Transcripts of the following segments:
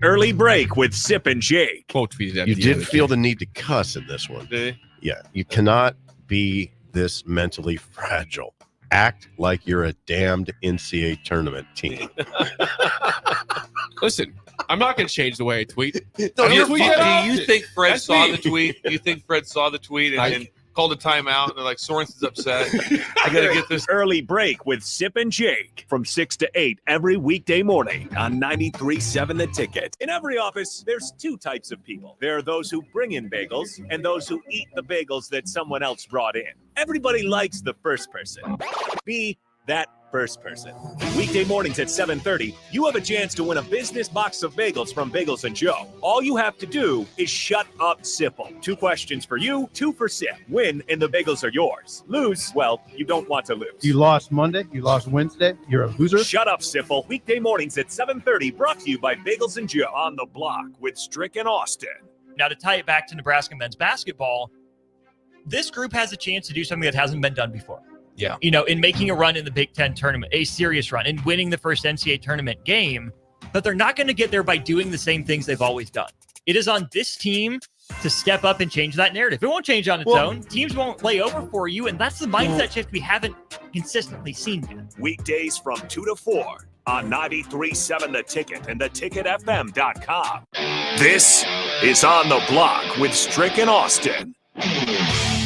Early break with Sip and Jake. Quote tweeted at You the did other feel day. the need to cuss in this one. Did he? Yeah, you cannot be this mentally fragile. Act like you're a damned NCAA tournament team. Listen, I'm not going to change the way I tweet. Do don't you, tweet that do you often. think Fred That's saw me. the tweet? Do you think Fred saw the tweet and called a timeout and they're like, Sorensen's upset. I got to get this. Early break with Sip and Jake from 6 to 8 every weekday morning on 93.7 The Ticket. In every office, there's two types of people. There are those who bring in bagels and those who eat the bagels that someone else brought in. Everybody likes the first person. Be that first person. Weekday mornings at 7:30, you have a chance to win a business box of bagels from Bagels and Joe. All you have to do is shut up, Sipple. 2 questions for you, 2 for Sip. Win, and the bagels are yours. Lose, well, you don't want to lose. You lost Monday. You lost Wednesday. You're a loser. Shut up, Sipple. Weekday mornings at 7:30, brought to you by Bagels and Joe. On the block with Strick and Austin. Now, to tie it back to Nebraska men's basketball, this group has a chance to do something that hasn't been done before. Yeah. You know, in making a run in the Big Ten tournament, a serious run, in winning the first NCAA tournament game, but they're not going to get there by doing the same things they've always done. It is on this team to step up and change that narrative. It won't change on its own. Teams won't lay over for you, and that's the mindset shift we haven't consistently seen yet. Weekdays from 2 to 4 on 93.7 The Ticket and theticketfm.com. This is On the Block with Strick and Austin.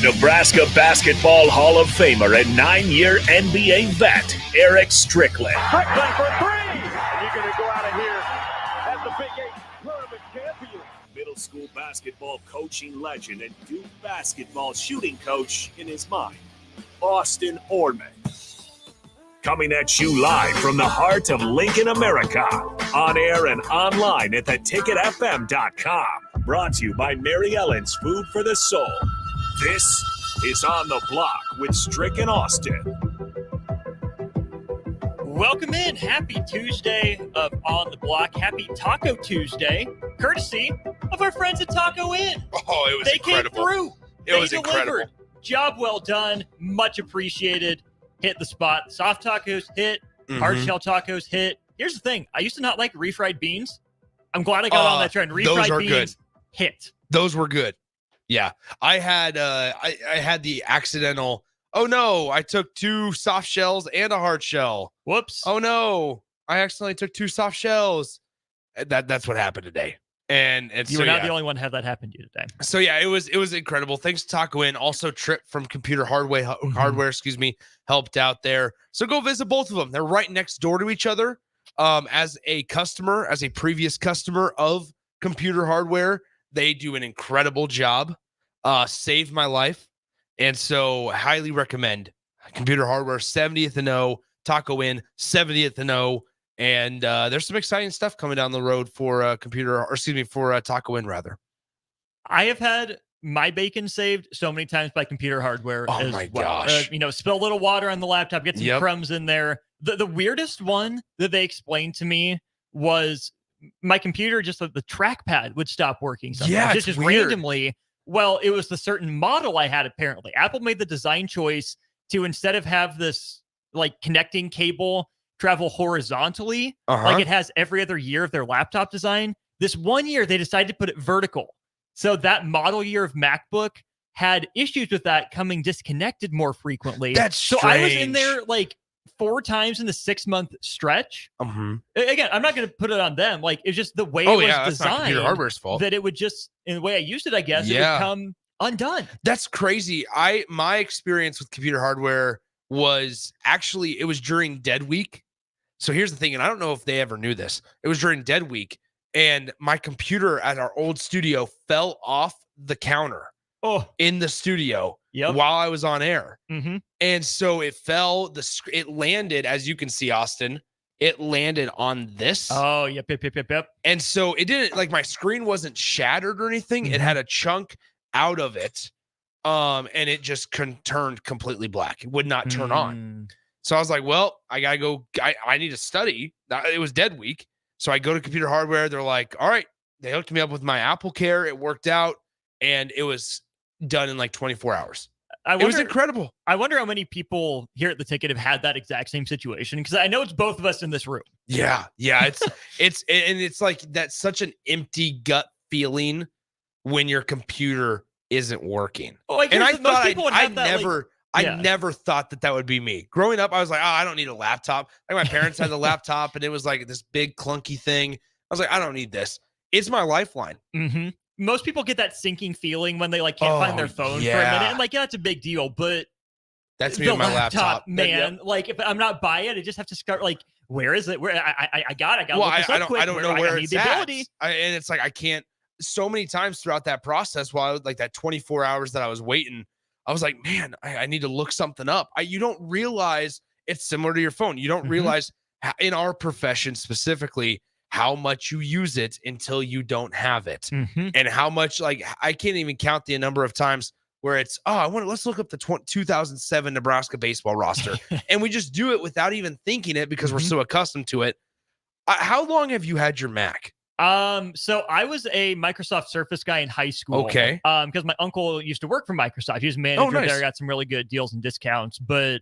Nebraska Basketball Hall of Famer and 9-year NBA vet, Eric Strickland. Strickland for 3! And you're going to go out of here as the Big 8 tournament champion. Middle school basketball coaching legend and Duke basketball shooting coach in his mind, Austin Orman. Coming at you live from the heart of Lincoln, America. On air and online at theticketfm.com. Brought to you by Mary Ellen's Food for the Soul. This is On the Block with Strick and Austin. Welcome in. Happy Tuesday of On the Block. Happy Taco Tuesday, courtesy of our friends at Taco Inn. Oh, it was incredible. They came through. It was incredible. Job well done. Much appreciated. Hit the spot. Soft tacos hit. Hard shell tacos hit. Here's the thing. I used to not like refried beans. I'm glad I got on that trend. Refried beans hit. Those were good. Yeah. I had I had the accidental, oh no, I took 2 soft shells and a hard shell. Whoops. Oh no, I accidentally took 2 soft shells. That's what happened today. And You were not the only one to have that happen to you today. So yeah, it was incredible. Thanks to Taco Inn. Also, Trip from Computer Hardware, helped out there. So go visit both of them. They're right next door to each other. As a previous customer of Computer Hardware, they do an incredible job. Saved my life. And so highly recommend Computer Hardware 70th and 0, Taco Inn 70th and 0. And there's some exciting stuff coming down the road for Taco Inn rather. I have had my bacon saved so many times by Computer Hardware. Oh as my well. gosh. Spill a little water on the laptop, get some crumbs in there. The weirdest one that they explained to me was my computer, just the trackpad would stop working sometimes. Yeah, just weird. Randomly. Well, it was the certain model I had, apparently. Apple made the design choice to, instead of have this like connecting cable travel horizontally, like it has every other year of their laptop design, this one year they decided to put it vertical. So that model year of MacBook had issues with that coming disconnected more frequently. That's so I was in strange. there like 4 times in the 6-month stretch. Again, I'm not going to put it on them. Like, it's just the way it was that's not designed Computer Hardware's fault. that it would just, in the way I used it, I guess, it would come undone. That's crazy. My experience with Computer Hardware was actually, it was during Dead Week. So here's the thing, and I don't know if they ever knew this. It was during Dead Week, and my computer at our old studio fell off the counter in the studio while I was on air. And so it fell, it landed, as you can see, Austin, it landed on this. Oh, yep. And so it didn't, like, my screen wasn't shattered or anything. It had a chunk out of it, and it just turned completely black. It would not turn on. So I was like, well, I got to go. I need to study. It was Dead Week. So I go to Computer Hardware. They're like, all right. They hooked me up with my Apple Care. It worked out. And it was done in like 24 hours. It was incredible. I wonder how many people here at the Ticket have had that exact same situation, because I know it's both of us in this room. Yeah. It's like that's such an empty gut feeling when your computer isn't working. Oh, I never thought that would be me. Growing up, I was like, oh, I don't need a laptop. Like my parents had the laptop, and it was like this big clunky thing. I was like, I don't need this. It's my lifeline. Mm-hmm. Most people get that sinking feeling when they like can't find their phone for a minute, and like, yeah, it's a big deal, but that's me on my laptop, man. Like, if I'm not by it, I just have to start. Like, where is it? Where I got. Well, I don't know where it's at. And it's like I can't. So many times throughout that process, while I was like that 24 hours that I was waiting, I was like, man, I need to look something up. You don't realize it's similar to your phone. You don't realize in our profession specifically how much you use it until you don't have it, and how much, like, I can't even count the number of times where it's, let's look up the 2007 Nebraska baseball roster. And we just do it without even thinking it because we're so accustomed to it. How long have you had your Mac? So I was a Microsoft Surface guy in high school. Okay. Because my uncle used to work for Microsoft. He was manager there, got some really good deals and discounts. But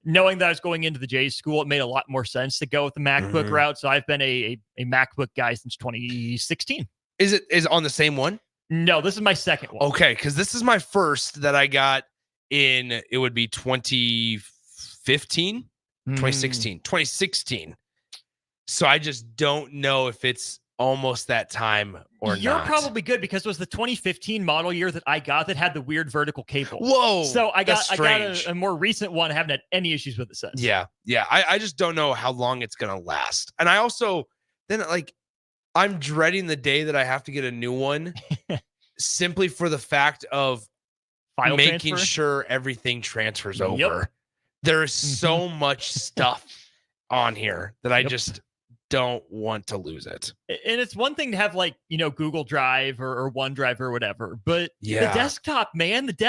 knowing that I was going into the Jays school, it made a lot more sense to go with the MacBook route. So I've been a MacBook guy since 2016. Is it on the same one? No, this is my second one. Okay, because this is my first that I got in, it would be 2015, 2016. So I just don't know if it's almost that time or You're not. probably good, because it was the 2015 model year that I got that had the weird vertical cable. Whoa. So I got a more recent one. I haven't had any issues with it since. Yeah. I just don't know how long it's gonna last. And I also I'm dreading the day that I have to get a new one simply for the fact of making sure everything transfers over. There is so much stuff on here that I just don't want to lose it. And it's one thing to have, like, Google Drive or OneDrive or whatever, but the desktop, man, it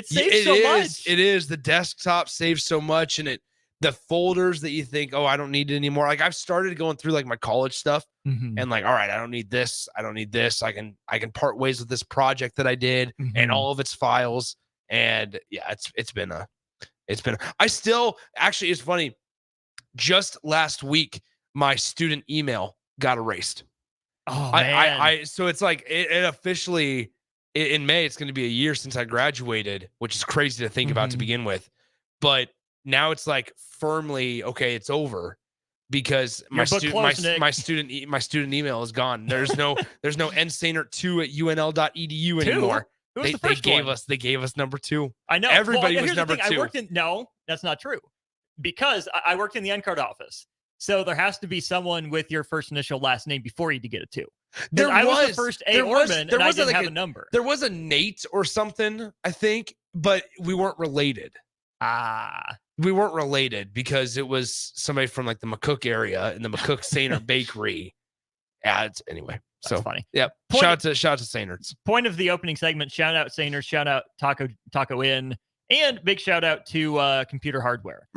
saves so much. It is. The desktop saves so much, and the folders that you think, oh, I don't need it anymore. Like, I've started going through like my college stuff and like, all right, I don't need this. I don't need this. I can part ways with this project that I did and all of its files. And yeah, it's been I still, actually, it's funny. Just last week, my student email got erased. Oh, man. So it's like it officially in May, it's going to be a year since I graduated, which is crazy to think about to begin with. But now it's like firmly, okay, it's over, because my student email is gone. There's no nsainert2@unl.edu anymore. They gave us number 2. I know. Everybody was number 2. No, that's not true, because I worked in the end card office. So there has to be someone with your first initial last name before you to get a 2. I was the first Orman, and I didn't have a number. There was a Nate or something, I think, but we weren't related. We weren't related because it was somebody from like the McCook area in the McCook Sainert Bakery. Anyway. That's funny. Yep. Shout out to Sainerts. Point of the opening segment. Shout out Sainerts. Shout out Taco Inn. And big shout out to Computer Hardware.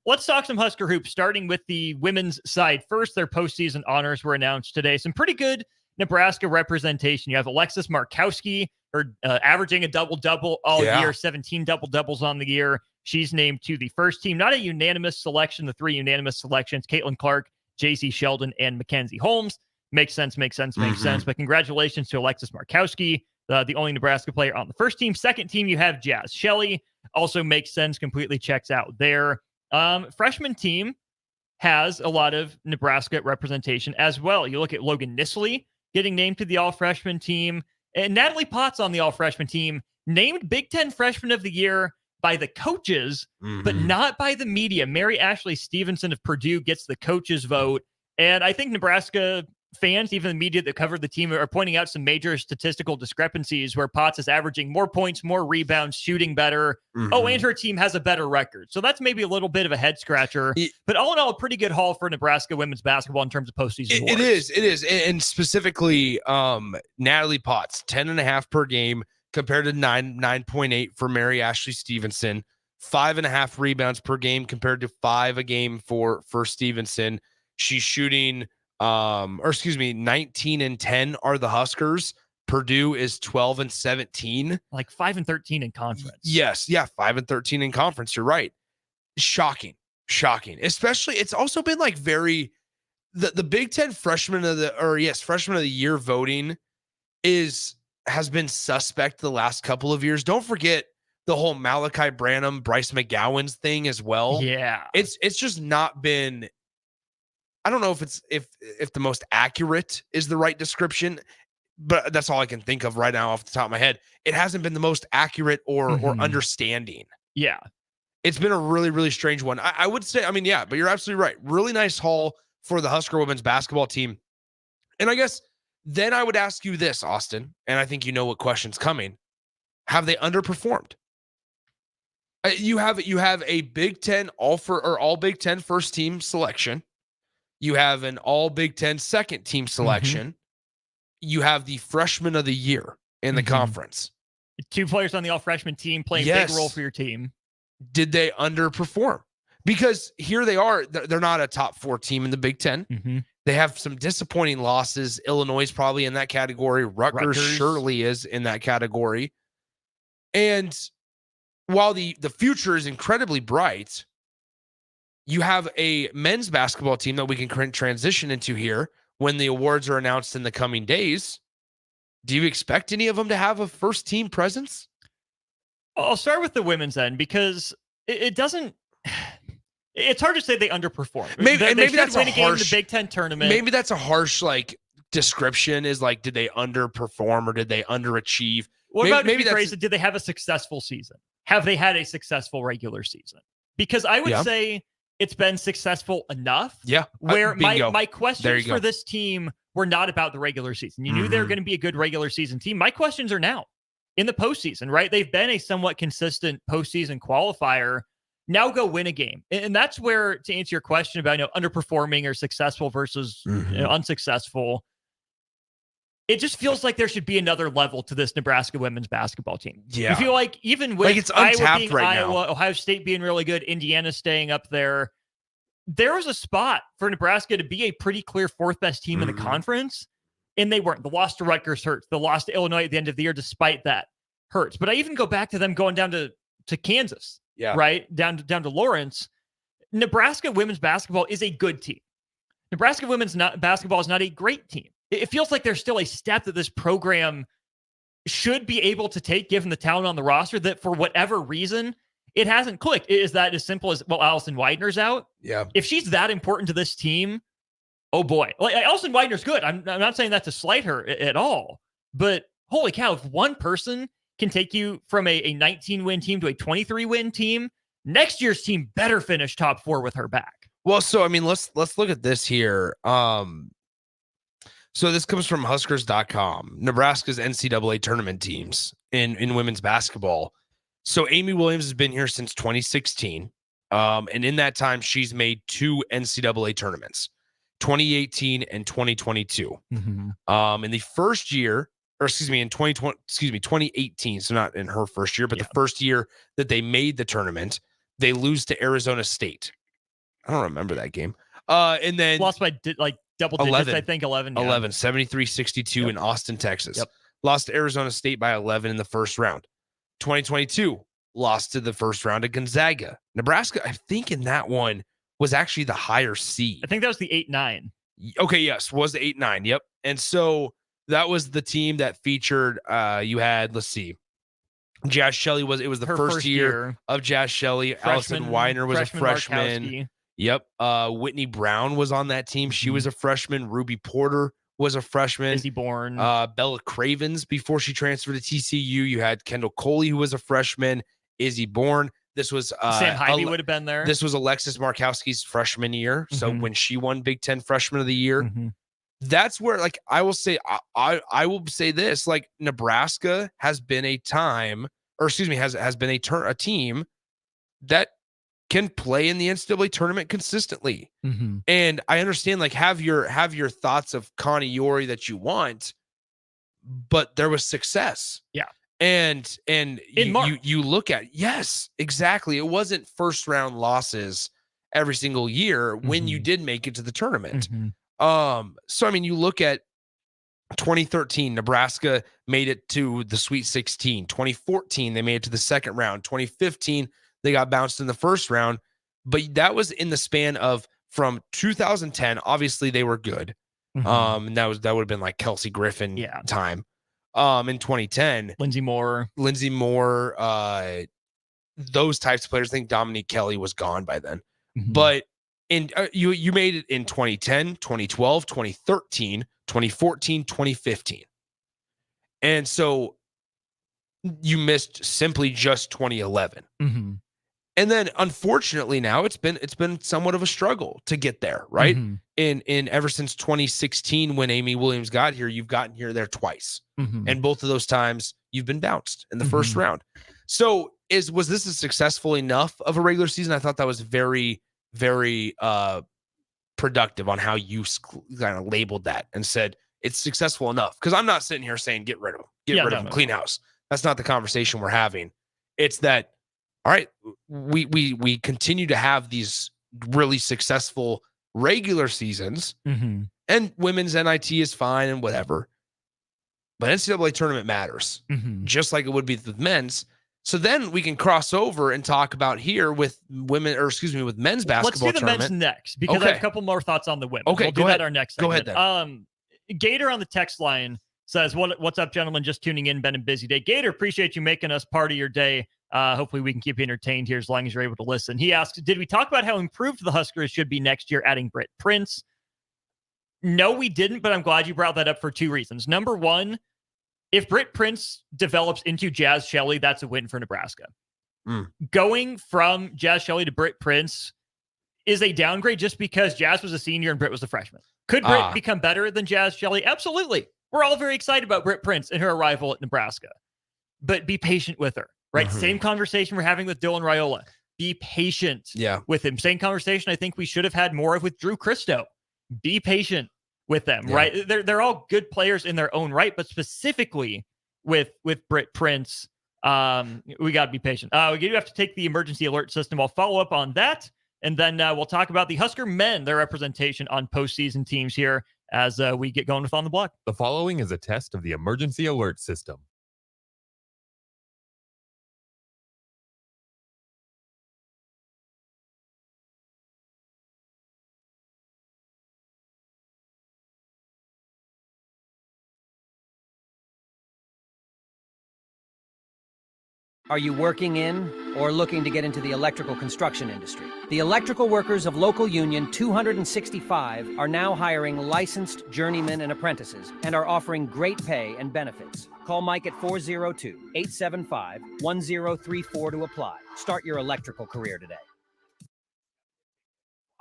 Let's talk some Husker hoops, starting with the women's side. First, their postseason honors were announced today. Some pretty good Nebraska representation. You have Alexis Markowski, averaging a double-double all year, 17 double-doubles on the year. She's named to the first team. Not a unanimous selection, the 3 unanimous selections: Caitlin Clark, JC Sheldon, and Mackenzie Holmes. Makes sense. But congratulations to Alexis Markowski, the only Nebraska player on the first team. Second team, you have Jazz Shelley. Also makes sense, completely checks out there. Freshman team has a lot of Nebraska representation as well. You look at Logan Nisley getting named to the all-freshman team, and Natalie Potts on the all-freshman team, named Big Ten Freshman of the Year by the coaches, but not by the media. Mary Ashley Stevenson of Purdue gets the coaches vote, and I think Nebraska fans, even the media that covered the team, are pointing out some major statistical discrepancies where Potts is averaging more points, more rebounds, shooting better. Oh, and her team has a better record. So that's maybe a little bit of a head scratcher. But all in all, a pretty good haul for Nebraska women's basketball in terms of postseason awards. It is. And specifically, Natalie Potts, 10.5 per game compared to 9.8 for Mary Ashley Stevenson. 5.5 rebounds per game compared to 5 a game for Stevenson. She's shooting 19 and 10 are the Huskers Purdue is 12-17. Like 5-13 in conference. Yes. Yeah. 5-13 in conference. You're right. Shocking. Especially, it's also been like the Big Ten freshman of the year voting has been suspect the last couple of years. Don't forget the whole Malachi Branham, Bryce McGowan's thing as well. Yeah. It's just not been, I don't know if the most accurate is the right description, but that's all I can think of right now off the top of my head. It hasn't been the most accurate or understanding. Yeah. It's been a really, really strange one. I would say, I mean, yeah, but you're absolutely right. Really nice haul for the Husker women's basketball team. And I guess then I would ask you this, Austin, and I think you know what question's coming. Have they underperformed? You have a Big Ten all Big Ten first team selection. You have an all Big Ten second team selection. You have the freshman of the year in the conference. 2 players on the all freshman team playing a big role for your team. Did they underperform? Because here they are. They're not a top 4 team in the Big Ten. They have some disappointing losses. Illinois is probably in that category. Rutgers surely is in that category. And while the future is incredibly bright, you have a men's basketball team that we can transition into here when the awards are announced in the coming days. Do you expect any of them to have a first team presence? I'll start with the women's end because it doesn't. It's hard to say they underperformed. Maybe that's win a a game in harsh the Big Ten tournament. Maybe that's a harsh description. Is like, did they underperform or did they underachieve? What about maybe phrase it? Did they have a successful season? Have they had a successful regular season? Because I would say it's been successful enough. Yeah. Where my questions for this team were not about the regular season. You knew they were going to be a good regular season team. My questions are now in the postseason, right? They've been a somewhat consistent postseason qualifier. Now go win a game. And that's where, to answer your question about underperforming or successful versus unsuccessful, it just feels like there should be another level to this Nebraska women's basketball team. Yeah. You feel like even with it's untapped right Iowa, now. Ohio State being really good, Indiana staying up there, there was a spot for Nebraska to be a pretty clear 4th best team in the conference, and they weren't. The loss to Rutgers hurts. The loss to Illinois at the end of the year, despite that, hurts. But I even go back to them going down to Kansas. Yeah. Right. Down to Lawrence. Nebraska women's basketball is a good team. Nebraska women's basketball is not a great team. It feels like there's still a step that this program should be able to take given the talent on the roster that for whatever reason, it hasn't clicked. Is that as simple as, well, Allison Widener's out? Yeah. If she's that important to this team, oh boy. Like Allison Widener's good. I'm not saying that to slight her at all, but holy cow, if one person can take you from a 19-win team to a 23-win team, next year's team better finish top 4 with her back. Well, so I mean, let's look at this here. So this comes from Huskers.com. Nebraska's NCAA tournament teams in women's basketball. So Amy Williams has been here since 2016. And in that time, she's made 2 NCAA tournaments, 2018 and 2022. In the first year, or in 2018. So not in her first year, but the first year that they made the tournament, they lose to Arizona State. I don't remember that game. And then lost by double digits, 11, I think 11. 73-62 in Austin, Texas. Lost to Arizona State by 11 in the first round. 2022, lost to the first round of Gonzaga. Nebraska, I think in that one was actually the higher seed. I think that was the 8-9. Okay, yes, was the 8-9. Yep. And so that was the team that featured, you had, let's see, Jazz Shelley was the first year of Jazz Shelley. Allison Weiner was a freshman. Markowski. Yep. Whitney Brown was on that team. She was a freshman. Ruby Porter was a freshman. Izzy Bourne. Bella Cravens before she transferred to TCU. You had Kendall Coley, who was a freshman. Izzy Bourne. This was Sam Hybe would have been there. This was Alexis Markowski's freshman year. So when she won Big Ten Freshman of the Year, that's where, like, I will say, I will say this, like, Nebraska has been a time, or excuse me, has been a team that can play in the NCAA tournament consistently. And I understand, like, have your thoughts of Connie Yori that you want, but there was success. Yeah. And you look at, yes, exactly. It wasn't first round losses every single year when you did make it to the tournament. So, I mean, you look at 2013, Nebraska made it to the Sweet 16. 2014, they made it to the second round. 2015, they got bounced in the first round. But that was in the span of from 2010. Obviously, they were good. And that would have been like Kelsey Griffin time. In 2010, Lindsey Moore, those types of players. I think Dominique Kelly was gone by then. But you made it in 2010, 2012, 2013, 2014, 2015. And so you missed simply just 2011. And then unfortunately now it's been somewhat of a struggle to get there, right? In ever since 2016 when Amy Williams got here, you've gotten here there twice. And both of those times you've been bounced in the first round. So was this a successful enough of a regular season? I thought that was very, very productive on how you kind of labeled that and said it's successful enough. Because I'm not sitting here saying get rid of them, clean house. That's not the conversation we're having. It's that, all right, we continue to have these really successful regular seasons, and women's NIT is fine and whatever. But NCAA tournament matters, just like it would be with men's. So then we can cross over and talk about here with with men's basketball. Let's do the men's next, because I have a couple more thoughts on the women. Okay, we'll do that our next segment. Go ahead then. Gator on the text line says, what's up, gentlemen? Just tuning in. Been a busy day. Gator, appreciate you making us part of your day. Hopefully we can keep you entertained here as long as you're able to listen. He asked, did we talk about how improved the Huskers should be next year, adding Britt Prince? No, we didn't, but I'm glad you brought that up for two reasons. Number one, if Britt Prince develops into Jazz Shelley, that's a win for Nebraska. Going from Jazz Shelley to Britt Prince is a downgrade just because Jazz was a senior and Britt was a freshman. Could Britt become better than Jazz Shelley? Absolutely. We're all very excited about Britt Prince and her arrival at Nebraska. But be patient with her, right? Same conversation we're having with Dylan Raiola. Be patient with him. Same conversation I think we should have had more of with Drew Christo. Be patient with them, right? They're all good players in their own right, but specifically with Britt Prince, we got to be patient. We do have to take the emergency alert system. I'll follow up on that, and then we'll talk about the Husker men, their representation on postseason teams here as we get going with On the Block. The following is a test of the emergency alert system. Are you working in or looking to get into the electrical construction industry? The electrical workers of Local Union 265 are now hiring licensed journeymen and apprentices and are offering great pay and benefits. Call Mike at 402-875-1034 to apply. Start your electrical career today.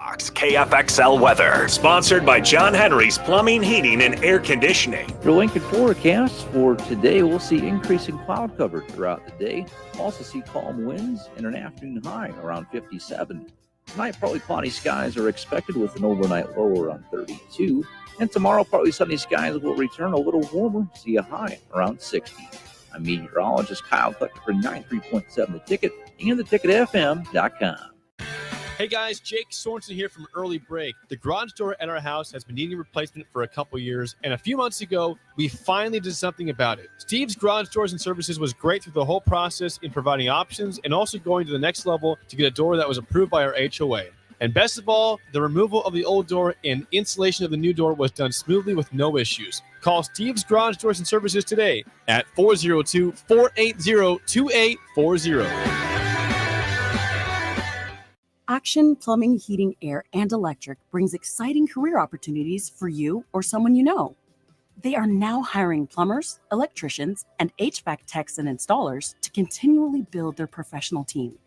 KFXL weather, sponsored by John Henry's Plumbing, Heating, and Air Conditioning. Your Lincoln forecast for today, we'll see increasing cloud cover throughout the day. Also see calm winds and an afternoon high around 57. Tonight, partly cloudy skies are expected with an overnight low around 32. And tomorrow, partly sunny skies will return a little warmer, see a high around 60. I'm meteorologist Kyle Clucker for 93.7 The Ticket and theticketfm.com. Hey guys, Jake Sorensen here from Early Break. The garage door at our house has been needing replacement for a couple years, and a few months ago, we finally did something about it. Steve's Garage Doors and Services was great through the whole process in providing options and also going to the next level to get a door that was approved by our HOA. And best of all, the removal of the old door and installation of the new door was done smoothly with no issues. Call Steve's Garage Doors and Services today at 402-480-2840. Action Plumbing, Heating, Air, and Electric brings exciting career opportunities for you or someone you know. They are now hiring plumbers, electricians, and HVAC techs and installers to continually build their professional team.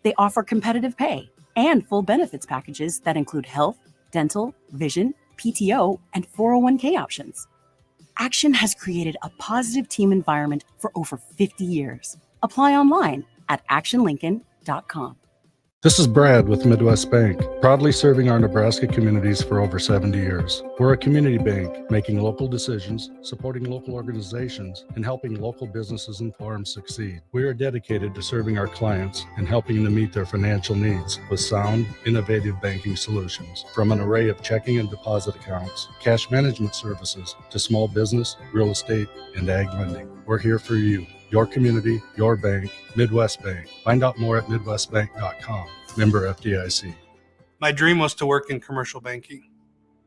They offer competitive pay and full benefits packages that include health, dental, vision, PTO, and 401k options. Action has created a positive team environment for over 50 years. Apply online at actionlincoln.com. This is Brad with Midwest Bank, proudly serving our Nebraska communities for over 70 years. We're a community bank, making local decisions, supporting local organizations, and helping local businesses and farms succeed. We are dedicated to serving our clients and helping them meet their financial needs with sound, innovative banking solutions. From an array of checking and deposit accounts, cash management services, to small business, real estate, and ag lending. We're here for you. Your community, your bank, Midwest Bank. Find out more at midwestbank.com. Member FDIC. My dream was to work in commercial banking,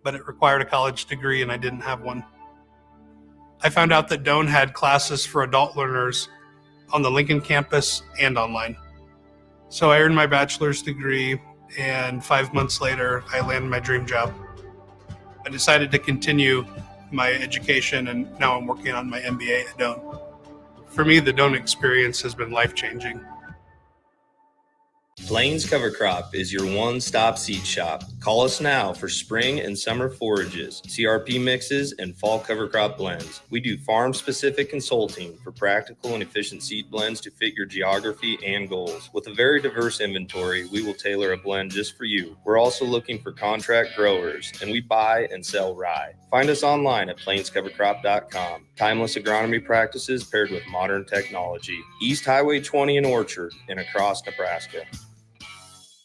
but it required a college degree and I didn't have one. I found out that Doane had classes for adult learners on the Lincoln campus and online. So I earned my bachelor's degree, and 5 months later, I landed my dream job. I decided to continue my education, and now I'm working on my MBA at Doane. For me, the Doane experience has been life-changing. Plains Cover Crop is your one-stop seed shop. Call us now for spring and summer forages, CRP mixes, and fall cover crop blends. We do farm-specific consulting for practical and efficient seed blends to fit your geography and goals. With a very diverse inventory, we will tailor a blend just for you. We're also looking for contract growers, and we buy and sell rye. Find us online at plainscovercrop.com. Timeless agronomy practices paired with modern technology. East Highway 20 in Orchard and across Nebraska.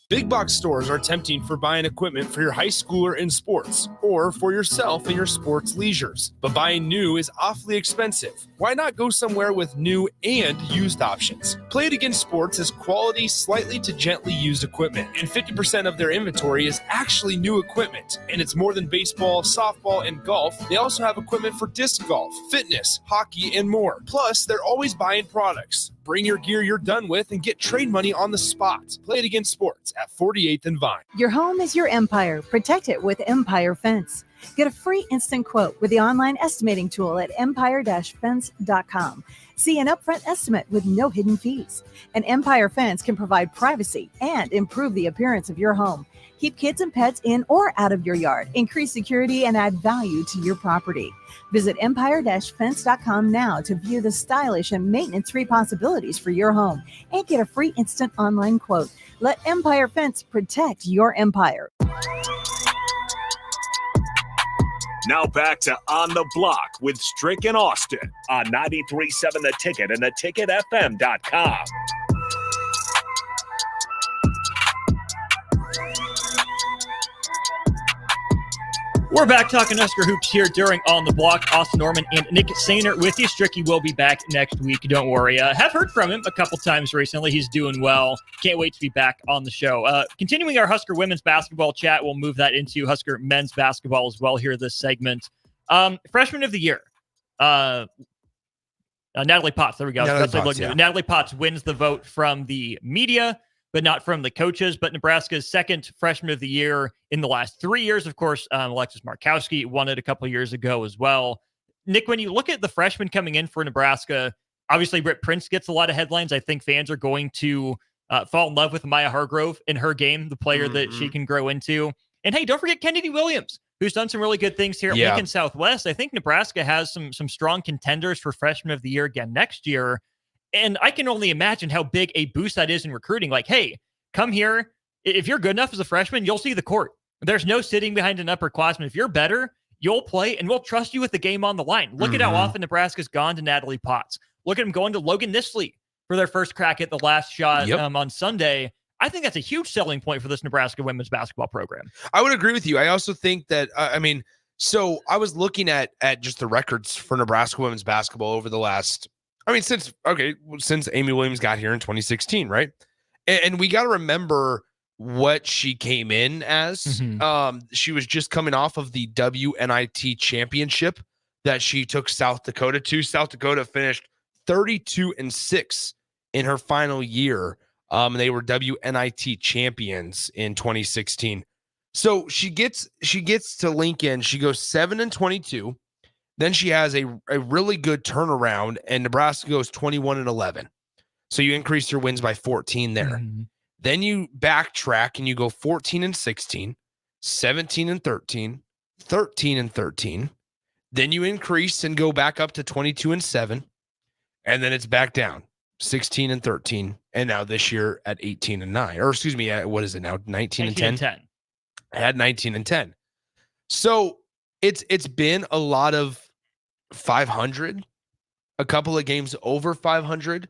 Big box stores are tempting for buying equipment for your high schooler in sports or for yourself in your sports leisures. But buying new is awfully expensive. Why not go somewhere with new and used options? Play It Again Sports has quality, slightly to gently used equipment, and 50% of their inventory is actually new equipment. And it's more than baseball, softball, and golf. They also have equipment for disc golf, fitness, hockey, and more. Plus, they're always buying products. Bring your gear you're done with and get trade money on the spot. Play It Again Sports at 48th and Vine. Your home is your empire. Protect it with Empire Fence. Get a free instant quote with the online estimating tool at empire-fence.com. See an upfront estimate with no hidden fees. An Empire Fence can provide privacy and improve the appearance of your home. Keep kids and pets in or out of your yard. Increase security and add value to your property. Visit empire-fence.com now to view the stylish and maintenance-free possibilities for your home and get a free instant online quote. Let Empire Fence protect your empire. Now back to On the Block with Strick and Austin on 93.7 The Ticket and theticketfm.com. We're back talking Husker hoops here during On the Block. Austin Norman and Nick Sainer with you. Stricky will be back next week. Don't worry. Have heard from him a couple times recently. He's doing well. Can't wait to be back on the show. Continuing our Husker women's basketball chat, we'll move that into Husker men's basketball as well here this segment. Freshman of the year. Natalie Potts. There we go. Natalie Potts wins the vote from the media, but not from the coaches. But Nebraska's second freshman of the year in the last 3 years. Of course, Alexis Markowski won it a couple years ago as well. Nick, when you look at the freshmen coming in for Nebraska, obviously Britt Prince gets a lot of headlines. I think fans are going to fall in love with Maya Hargrove in her game, the player that she can grow into. And hey, don't forget Kennedy Williams, who's done some really good things here at Lincoln Southwest. I think Nebraska has some strong contenders for freshman of the year again next year. And I can only imagine how big a boost that is in recruiting. Like, hey, come here. If you're good enough as a freshman, you'll see the court. There's no sitting behind an upperclassman. If you're better, you'll play, and we'll trust you with the game on the line. Look at how often Nebraska's gone to Natalie Potts. Look at them going to Logan Nisley for their first crack at the last shot on Sunday. I think that's a huge selling point for this Nebraska women's basketball program. I would agree with you. I also think that, so I was looking at just the records for Nebraska women's basketball over the last, since Amy Williams got here in 2016, right? And we got to remember what she came in as. She was just coming off of the WNIT championship that she took South Dakota to. South Dakota finished 32-6 in her final year. They were WNIT champions in 2016. So she gets to Lincoln. She goes 7-22. Then she has a really good turnaround, and Nebraska goes 21-11. So you increase your wins by 14 there. Then you backtrack and you go 14-16, 17-13, 13-13. Then you increase and go back up to 22-7, and then it's back down. 16 and 13, and now this year at 18 and 9, or excuse me, what is it now? 19 and 10. I had 19 and 10. So it's been a lot of 500, a couple of games over 500,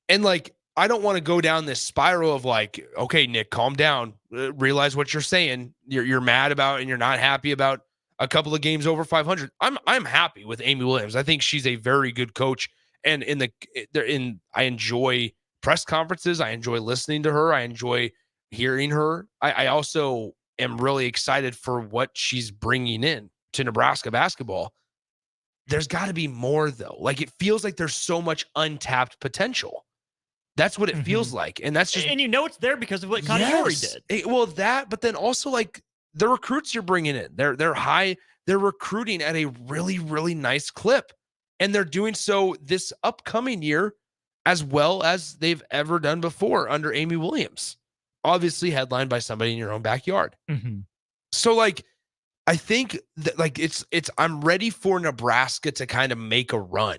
and like I don't want to go down this spiral of like, okay, Nick, calm down, realize what you're saying. You're mad about and you're not happy about a couple of games over 500. I'm happy with Amy Williams. I think she's a very good coach. And I enjoy press conferences. I enjoy listening to her. I enjoy hearing her. I also am really excited for what she's bringing in to Nebraska basketball. There's got to be more though. Like it feels like there's so much untapped potential. That's what it feels like. And that's just, and it's there because of what Connie Yori did. But then also like the recruits you're bringing in, they're high. They're recruiting at a really, really nice clip. And they're doing so this upcoming year as well as they've ever done before under Amy Williams, obviously headlined by somebody in your own backyard. So like, I think that like I'm ready for Nebraska to kind of make a run.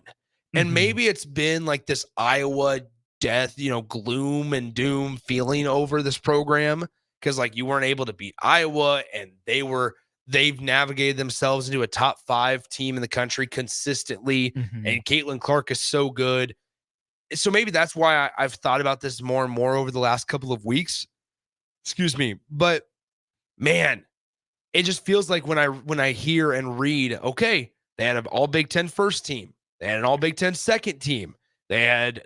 And maybe it's been like this Iowa death, gloom and doom feeling over this program because like you weren't able to beat Iowa and they've navigated themselves into a top 5 team in the country consistently. And Caitlin Clark is so good. So maybe that's why I've thought about this more and more over the last couple of weeks. Excuse me. But man, it just feels like when I hear and read, okay, they had an all Big Ten first team. They had an all Big Ten second team. They had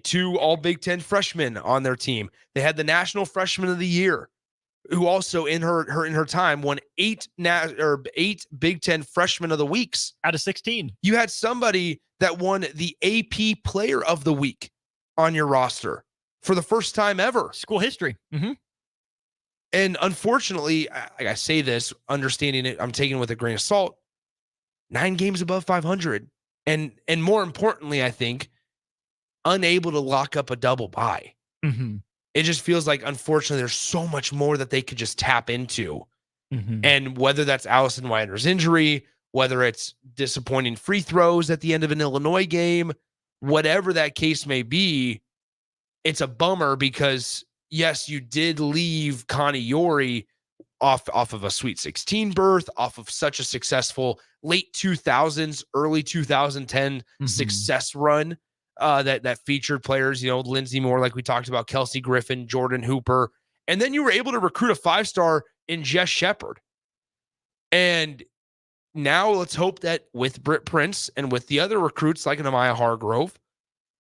2 all Big Ten freshmen on their team. They had the National Freshman of the Year, who also in her time won 8 Big Ten Freshman of the Weeks out of 16. You had somebody that won the AP Player of the Week on your roster for the first time ever. School history. And unfortunately, I say this, understanding it, I'm taking it with a grain of salt. 9 games above 500, and more importantly, I think unable to lock up a double bye. It just feels like, unfortunately, there's so much more that they could just tap into. And whether that's Allison Weiner's injury, whether it's disappointing free throws at the end of an Illinois game, whatever that case may be, it's a bummer because, yes, you did leave Connie Yori off of a Sweet 16 berth, off of such a successful late 2000s, early 2010 success run. That featured players, Lindsey Moore, like we talked about, Kelsey Griffin, Jordan Hooper. And then you were able to recruit a 5-star in Jess Shepard. And now let's hope that with Britt Prince and with the other recruits like an Amaya Hargrove,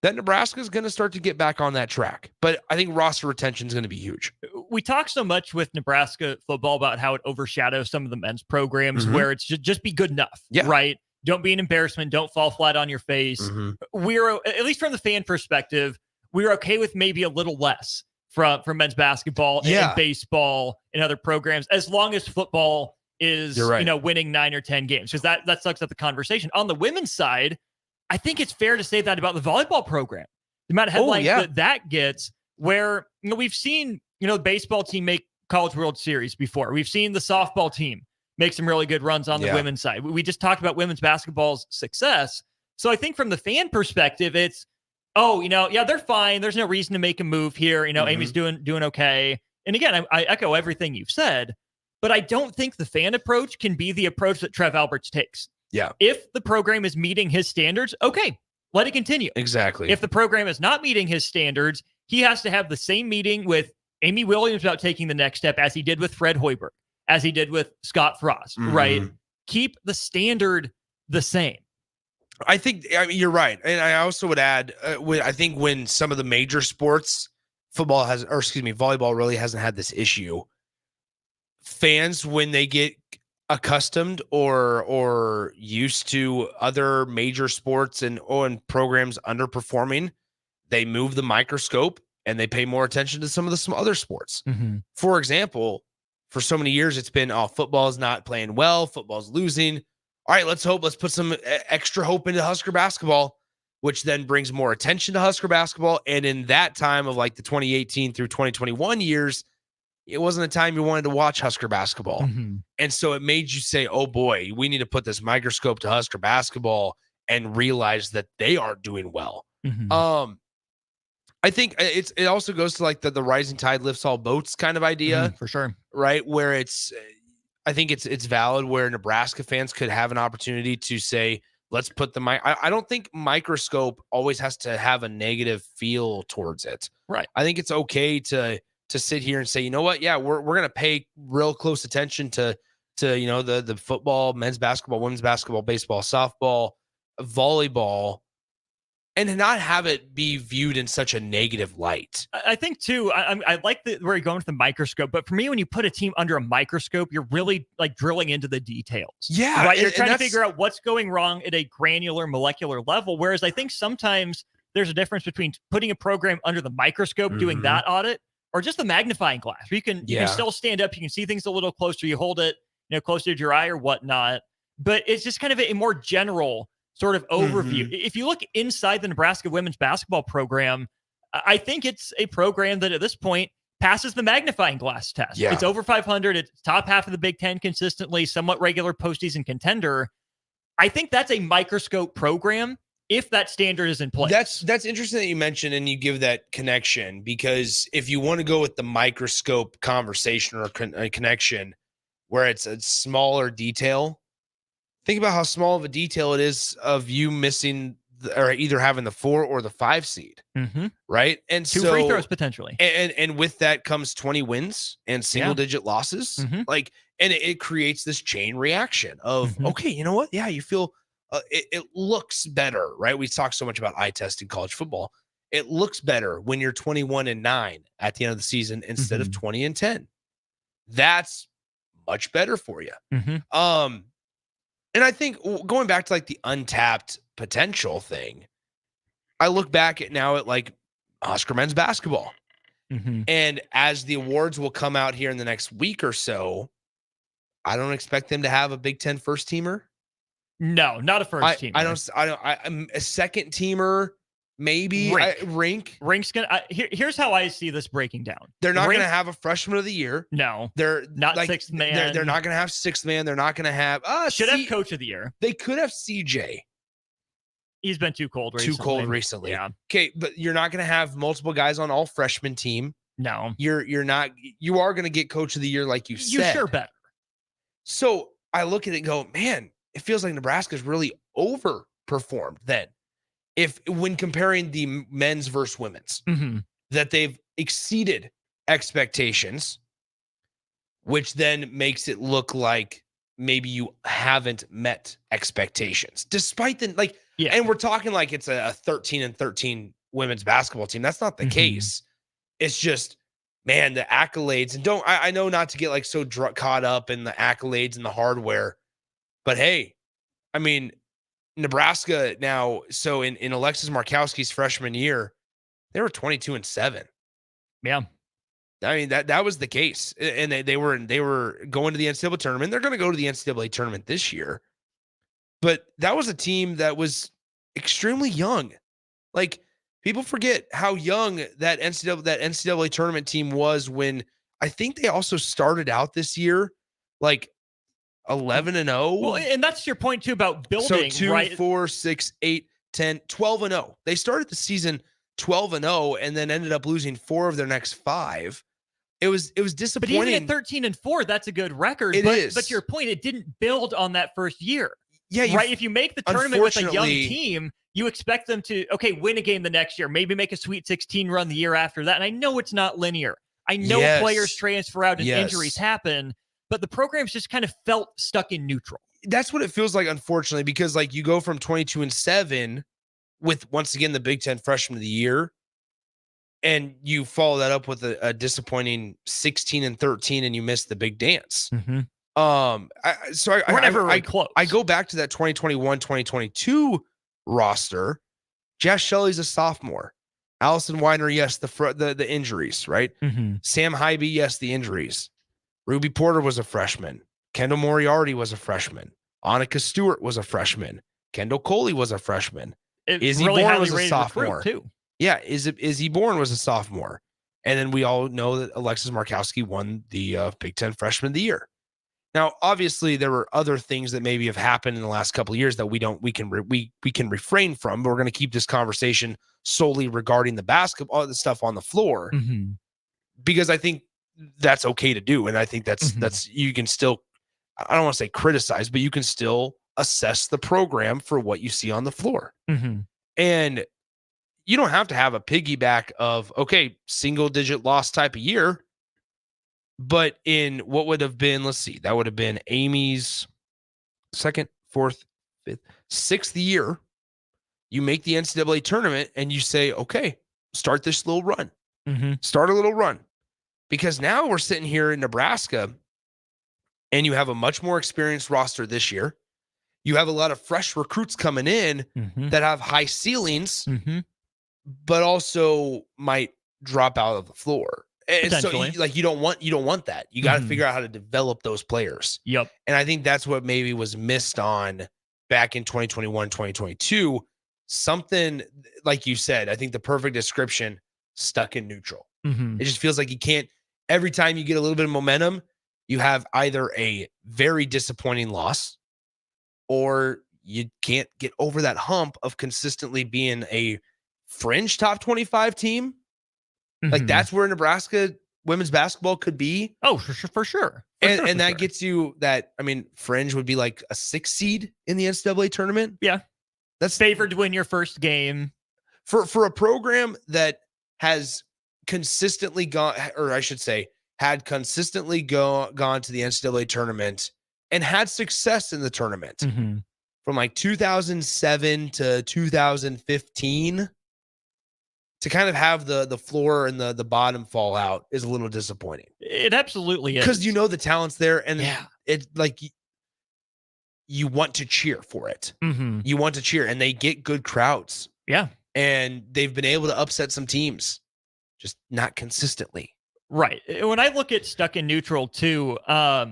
that Nebraska is going to start to get back on that track. But I think roster retention is going to be huge. We talk so much with Nebraska football about how it overshadows some of the men's programs where it's just be good enough, right? Don't be an embarrassment. Don't fall flat on your face. We're, at least from the fan perspective, we're okay with maybe a little less from men's basketball and baseball and other programs, as long as football is, winning 9 or 10 games, because that sucks up the conversation. On the women's side, I think it's fair to say that about the volleyball program. The amount of headlines that gets, where we've seen the baseball team make College World Series before. We've seen the softball team make some really good runs on the women's side. We just talked about women's basketball's success. So I think from the fan perspective, it's, they're fine. There's no reason to make a move here. Amy's doing okay. And again, I echo everything you've said, but I don't think the fan approach can be the approach that Trev Alberts takes. Yeah. If the program is meeting his standards, okay, let it continue. Exactly. If the program is not meeting his standards, he has to have the same meeting with Amy Williams about taking the next step as he did with Fred Hoiberg, as he did with Scott Frost, right? Keep the standard the same. I think you're right. And I also would add, I think when some of the major sports, volleyball really hasn't had this issue. Fans, when they get accustomed or used to other major sports and programs underperforming, they move the microscope and they pay more attention to some of the other sports. For example, for so many years, it's been, football is not playing well. Football's losing. All right, let's put some extra hope into Husker basketball, which then brings more attention to Husker basketball. And in that time of like the 2018 through 2021 years, it wasn't a time you wanted to watch Husker basketball. And so it made you say, oh boy, we need to put this microscope to Husker basketball and realize that they aren't doing well. I think it also goes to like the rising tide lifts all boats kind of idea, for sure. Right? Where I think it's valid where Nebraska fans could have an opportunity to say, let's put I don't think microscope always has to have a negative feel towards it. Right. I think it's okay to sit here and say, you know what? Yeah, we're going to pay real close attention to the football, men's basketball, women's basketball, baseball, softball, volleyball, and not have it be viewed in such a negative light. I think too, I like where you're going with the microscope, but for me, when you put a team under a microscope, you're really like drilling into the details. Yeah. Right. You're trying to figure out what's going wrong at a granular molecular level. Whereas I think sometimes there's a difference between putting a program under the microscope, doing that audit, or just the magnifying glass where you can still stand up. You can see things a little closer. You hold it, closer to your eye or whatnot, but it's just kind of a more general sort of overview. If you look inside the Nebraska women's basketball program, I think it's a program that at this point passes the magnifying glass test. Yeah. It's over 500. It's top half of the Big Ten consistently, somewhat regular postseason contender. I think that's a microscope program if that standard is in place. That's interesting that you mentioned and you give that connection, because if you want to go with the microscope conversation or a connection where it's a smaller detail, think about how small of a detail it is of you missing or either having the 4 or the 5 seed, right? And 2 free throws potentially. And with that comes 20 wins and single-digit losses. Like, and it creates this chain reaction of, okay, you know what? Yeah, you feel it looks better, right? We talk so much about eye test in college football. It looks better when you're 21-9 at the end of the season instead of 20-10. That's much better for you. And I think going back to like the untapped potential thing, I look back at now at like Husker men's basketball. And as the awards will come out here in the next week or so, I don't expect them to have a Big Ten first teamer. No, not a first teamer. I'm a second teamer, maybe. Rink's gonna. Here's how I see this breaking down. They're not going to have a freshman of the year. No, they're not sixth man. They're not going to have sixth man. They're not going to have. Should have coach of the year. They could have CJ. He's been too cold recently. Yeah. Okay, but you're not going to have multiple guys on all freshman team. No, you're not. You are going to get coach of the year, like you said. You sure better. So I look at it and go, man, it feels like Nebraska's really overperformed then. When comparing the men's versus women's, that they've exceeded expectations, which then makes it look like maybe you haven't met expectations, despite and we're talking like it's a 13-13 women's basketball team. That's not the case. It's just, man, the accolades, and I know not to get like so caught up in the accolades and the hardware, but hey, I mean, Nebraska now, so in Alexis Markowski's freshman year, they were 22-7. Yeah. I mean, that was the case. And they were going to the NCAA tournament. They're going to go to the NCAA tournament this year. But that was a team that was extremely young. Like, people forget how young that NCAA tournament team was when I think they also started out this year like 11-0. Well, and that's your point too about building. So 2, right? 4, 6, 8, 10, 12-0. They started the season 12-0 and then ended up losing 4 of their next 5. It was disappointing. But even at 13-4, that's a good record. It is. But to your point, it didn't build on that first year. Yeah, right. If you make the tournament with a young team, you expect them to win a game the next year, maybe make a Sweet 16 run the year after that. And I know it's not linear. I know players transfer out and injuries happen. But the program's just kind of felt stuck in neutral. That's what it feels like, unfortunately, because like you go from 22-7 with, once again, the Big Ten freshman of the year, and you follow that up with a disappointing 16-13, and you miss the big dance. We're never really close. I go back to that 2021-2022 roster. Jess Shelley's a sophomore. Allison Weiner, yes, the injuries, right? Sam Hybe, yes, the injuries. Ruby Porter was a freshman. Kendall Moriarty was a freshman. Annika Stewart was a freshman. Kendall Coley was a freshman. Izzy Bourne was a sophomore too. Yeah, Izzy Bourne was a sophomore. And then we all know that Alexis Markowski won the Big Ten Freshman of the Year. Now, obviously, there were other things that maybe have happened in the last couple of years that we can refrain from. But we're going to keep this conversation solely regarding the basketball, the stuff on the floor, because I think that's okay to do, and I think that's you can still, I don't want to say criticize, but you can still assess the program for what you see on the floor, and you don't have to have a piggyback of single-digit loss type of year. But in what would have been, let's see, that would have been Amy's second, fourth, fifth, sixth year. You make the NCAA tournament and you say, okay, start this little run. Start a little run. Because now we're sitting here in Nebraska and you have a much more experienced roster this year. You have a lot of fresh recruits coming in that have high ceilings, but also might drop out of the floor. And so you don't want that. You got to figure out how to develop those players. Yep. And I think that's what maybe was missed on back in 2021, 2022. Something like you said, I think the perfect description, stuck in neutral. It just feels like you can't, every time you get a little bit of momentum, you have either a very disappointing loss or you can't get over that hump of consistently being a fringe top 25 team. Like that's where Nebraska women's basketball could be. Oh, for sure. And that gets you that, I mean, fringe would be like a 6 seed in the NCAA tournament. Yeah. That's favored to win your first game. For a program that has consistently gone, or I should say, had consistently gone to the NCAA tournament and had success in the tournament from like 2007 to 2015. To kind of have the floor and the bottom fall out is a little disappointing. It absolutely is. Because the talent's there and it's like you want to cheer for it. You want to cheer and they get good crowds. Yeah. And they've been able to upset some teams, just not consistently. Right. When I look at stuck in neutral too, I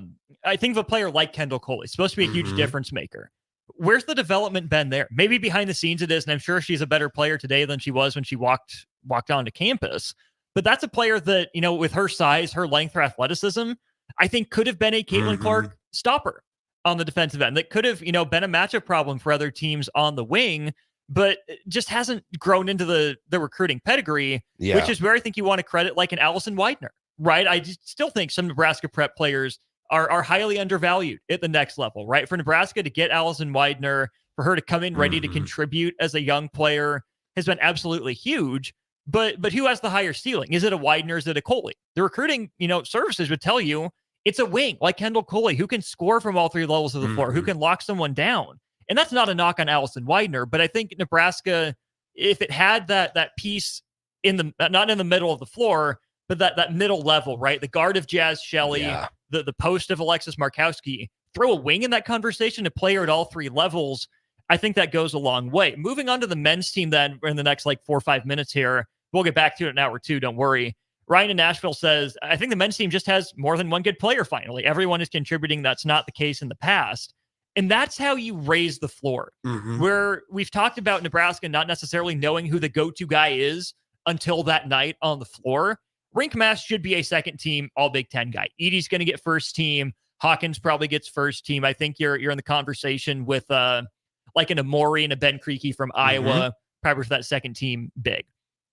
think of a player like Kendall Coley, supposed to be a huge difference maker. Where's the development been there? Maybe behind the scenes it is, and I'm sure she's a better player today than she was when she walked onto campus. But that's a player that, with her size, her length, her athleticism, I think could have been a Caitlin Clark stopper on the defensive end. That could have, been a matchup problem for other teams on the wing, but just hasn't grown into the recruiting pedigree, which is where I think you want to credit like an Allison Widener, right? I still think some Nebraska prep players are highly undervalued at the next level, right? For Nebraska to get Allison Widener, for her to come in ready to contribute as a young player has been absolutely huge. But who has the higher ceiling? Is it a Widener? Is it a Coley? The recruiting, services would tell you it's a wing like Kendall Coley who can score from all three levels of the floor, who can lock someone down. And that's not a knock on Allison Widener, but I think Nebraska, if it had that piece not in the middle of the floor, but that middle level, right? The guard of Jazz Shelley, the post of Alexis Markowski, throw a wing in that conversation, a player at all three levels. I think that goes a long way. Moving on to the men's team then in the next 4 or 5 minutes here. We'll get back to it in hour 2. Don't worry. Ryan in Nashville says, I think the men's team just has more than one good player finally. Everyone is contributing. That's not the case in the past. And that's how you raise the floor. Where we've talked about Nebraska not necessarily knowing who the go-to guy is until that night on the floor. Rink Mass should be a second team All Big Ten guy. Edie's going to get first team. Hawkins probably gets first team. I think you're in the conversation with like an Amori and a Ben Creaky from Iowa, probably for that second team big.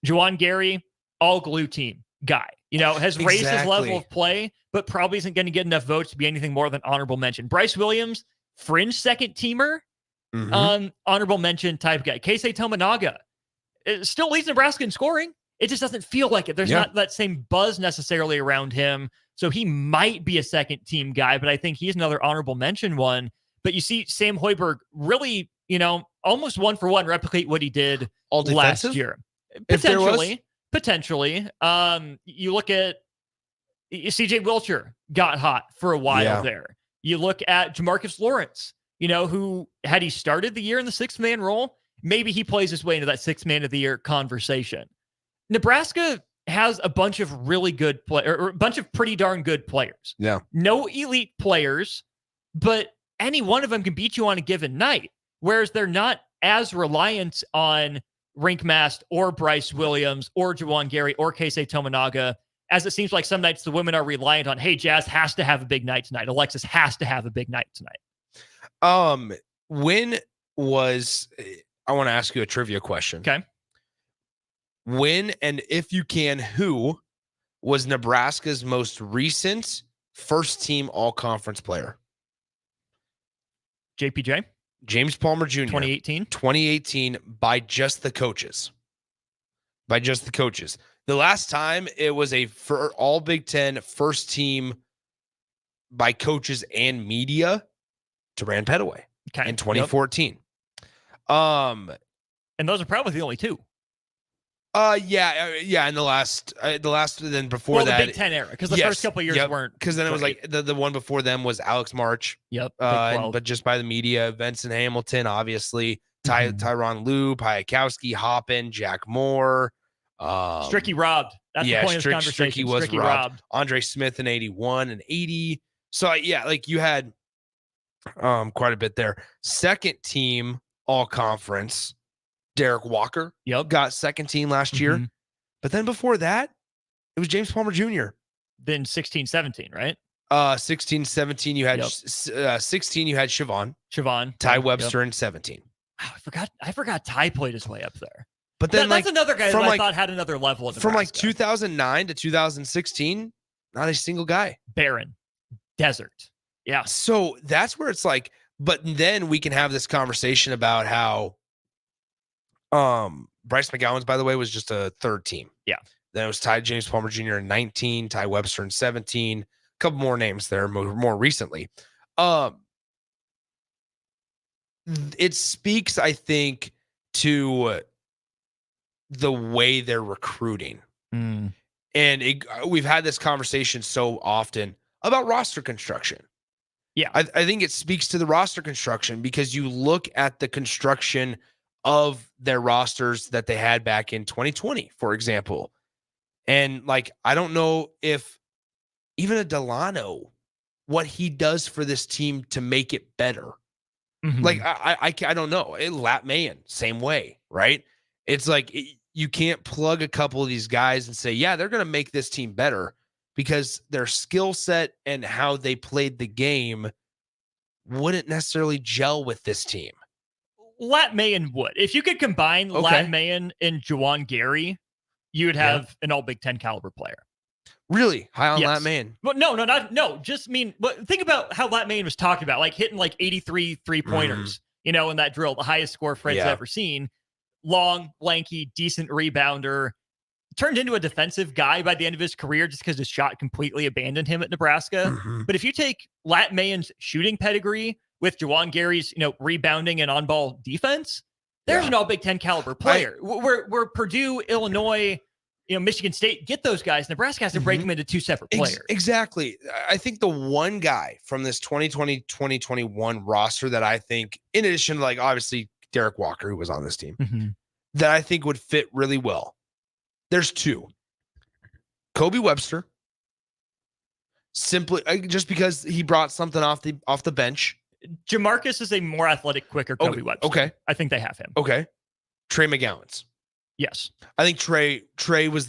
Juwan Gary, all glue team guy. Has raised his level of play, but probably isn't going to get enough votes to be anything more than honorable mention. Bryce Williams, fringe second teamer, honorable mention type guy. Keisei Tominaga still leads Nebraska in scoring. It just doesn't feel like it. There's not that same buzz necessarily around him. So he might be a second team guy, but I think he's another honorable mention one. But you see Sam Hoiberg really, almost 1-for-1 replicate what he did last year. Potentially. You look at CJ Wilcher got hot for a while there. You look at Jamarcus Lawrence, who had he started the year in the 6-man role, maybe he plays his way into that 6-man of the year conversation. Nebraska has a bunch of really good or a bunch of pretty darn good players. Yeah. No elite players, but any one of them can beat you on a given night. Whereas they're not as reliant on Rink Mast or Bryce Williams or Juwan Gary or Keisei Tominaga as it seems like some nights the women are reliant on, hey, Jazz has to have a big night tonight. Alexis has to have a big night tonight. When was, I want to ask you a trivia question. Okay. When, and if you can, who was Nebraska's most recent first team all conference player? JPJ? James Palmer Jr. 2018? 2018 by just the coaches. By just the coaches. The last time it was for all Big Ten first team by coaches and media, Duran Petaway in 2014. Yep. And those are probably the only two. Yeah. In the last, then before that, the Big Ten era, because the first couple of years weren't. Because then it was like the one before them was Alex March. Yep. But just by the media, Vincent Hamilton, obviously, Tyronn Lue, Piakowski, Hoppin, Jack Moore, Stricky robbed. That's the point of this conversation. Stricky was robbed. Andre Smith in 81 and 80. So like you had quite a bit there. Second team all conference. Derek Walker got second team last year. But then before that, it was James Palmer Jr. Then 16-17, right? 16-17, you had 16, you had Siobhan. Ty Webster in 17. Oh, I forgot Ty played his way up there. But then that's another guy that I thought had another level of from like 2009 to 2016, not a single guy. Barren. Desert. Yeah. So that's where it's like, but then we can have this conversation about how Bryce McGowan's, by the way, was just a third team. Yeah. Then it was James Palmer Jr. in 19, Ty Webster in 17, a couple more names there more recently. It speaks, I think, to the way they're recruiting. And we've had this conversation so often about roster construction. Yeah. I think it speaks to the roster construction because you look at the construction of their rosters that they had back in 2020, for example. And like, I don't know if even a Delano, what he does for this team to make it better. Like, I don't know. Lat Mayen, same way, right? It's like, you can't plug a couple of these guys and say, yeah, they're going to make this team better because their skill set and how they played the game wouldn't necessarily gel with this team. Lat Mayen would. If you could combine Lat Mayen and Juwan Gary, you would have an all Big Ten caliber player. Really? High on Lat Mayen? Well, no. Just mean, think about how Lat Mayen was talking about, like hitting like 83 3-pointers, in that drill, the highest score Fred's ever seen. Long, lanky, decent rebounder. Turned into a defensive guy by the end of his career just because his shot completely abandoned him at Nebraska. But if you take Lat Mayen's shooting pedigree with Juwan Gary's, rebounding and on-ball defense, there's an all Big Ten caliber player. Where Purdue, Illinois, Michigan State get those guys, Nebraska has to break them into two separate players. Exactly. I think the one guy from this 2020-2021 roster that I think, in addition to like obviously Derek Walker, who was on this team, that I think would fit really well. There's two. Kobe Webster, simply just because he brought something off the bench. Jamarcus is a more athletic, quicker Kobe Webster. Okay. I think they have him. Okay. Trey McGowan's. Yes. I think Trey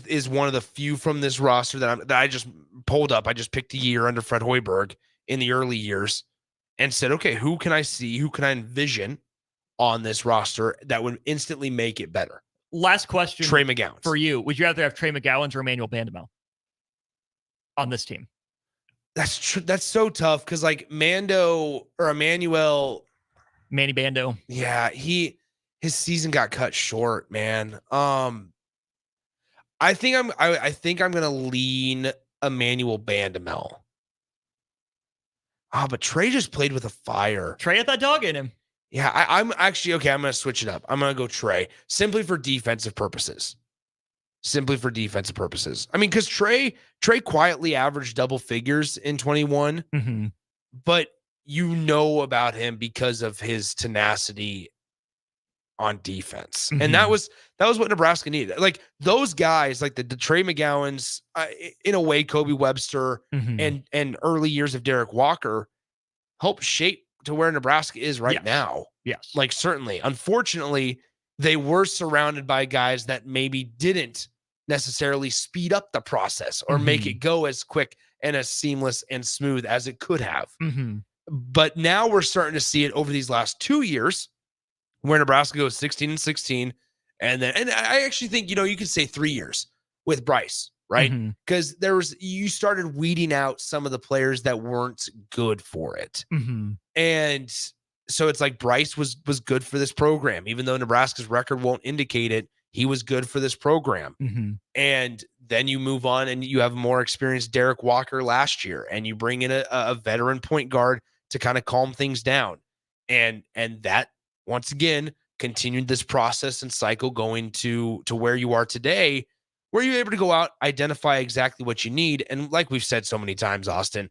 is one of the few from this roster that I just pulled up. I just picked a year under Fred Hoiberg in the early years and said, okay, who can I see? Who can I envision on this roster that would instantly make it better? Last question. Trey McGowan. For you, would you rather have Trey McGowan's or Emmanuel Bandamel on this team? That's so tough because like Mando or Emmanuel. Manny Bando. Yeah, his season got cut short, man. I think I'm gonna lean Emmanuel Bandamel. But Trey just played with a fire. Trey had that dog in him. Yeah, I'm actually okay. I'm gonna switch it up. I'm gonna go Trey simply for defensive purposes. I mean, because Trey quietly averaged double figures in 21, but about him because of his tenacity on defense. And that was what Nebraska needed. Like those guys, like the Trey McGowans, in a way, Kobe Webster and early years of Derek Walker helped shape to where Nebraska is right now. Yes. Like certainly, unfortunately, they were surrounded by guys that maybe didn't necessarily speed up the process or make it go as quick and as seamless and smooth as it could have. But now we're starting to see it over these last 2 years where Nebraska goes 16-16. And I actually think, you could say 3 years with Bryce, right? Because you started weeding out some of the players that weren't good for it. And so it's like Bryce was good for this program, even though Nebraska's record won't indicate it. He was good for this program. And then you move on and you have a more experienced Derek Walker last year, and you bring in a veteran point guard to kind of calm things down. And that, once again, continued this process and cycle going to where you are today, where you're able to go out, identify exactly what you need. And like we've said so many times, Austin,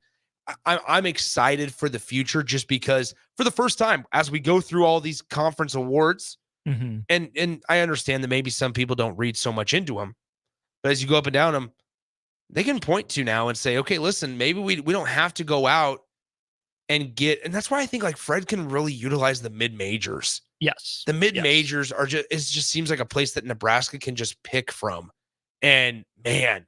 I'm excited for the future just because for the first time, as we go through all these conference awards, and I understand that maybe some people don't read so much into them, but as you go up and down them, they can point to now and say, okay, listen, maybe we don't have to go out and and that's why I think like Fred can really utilize the mid-majors. Yes. The mid-majors are it just seems like a place that Nebraska can just pick from. And man,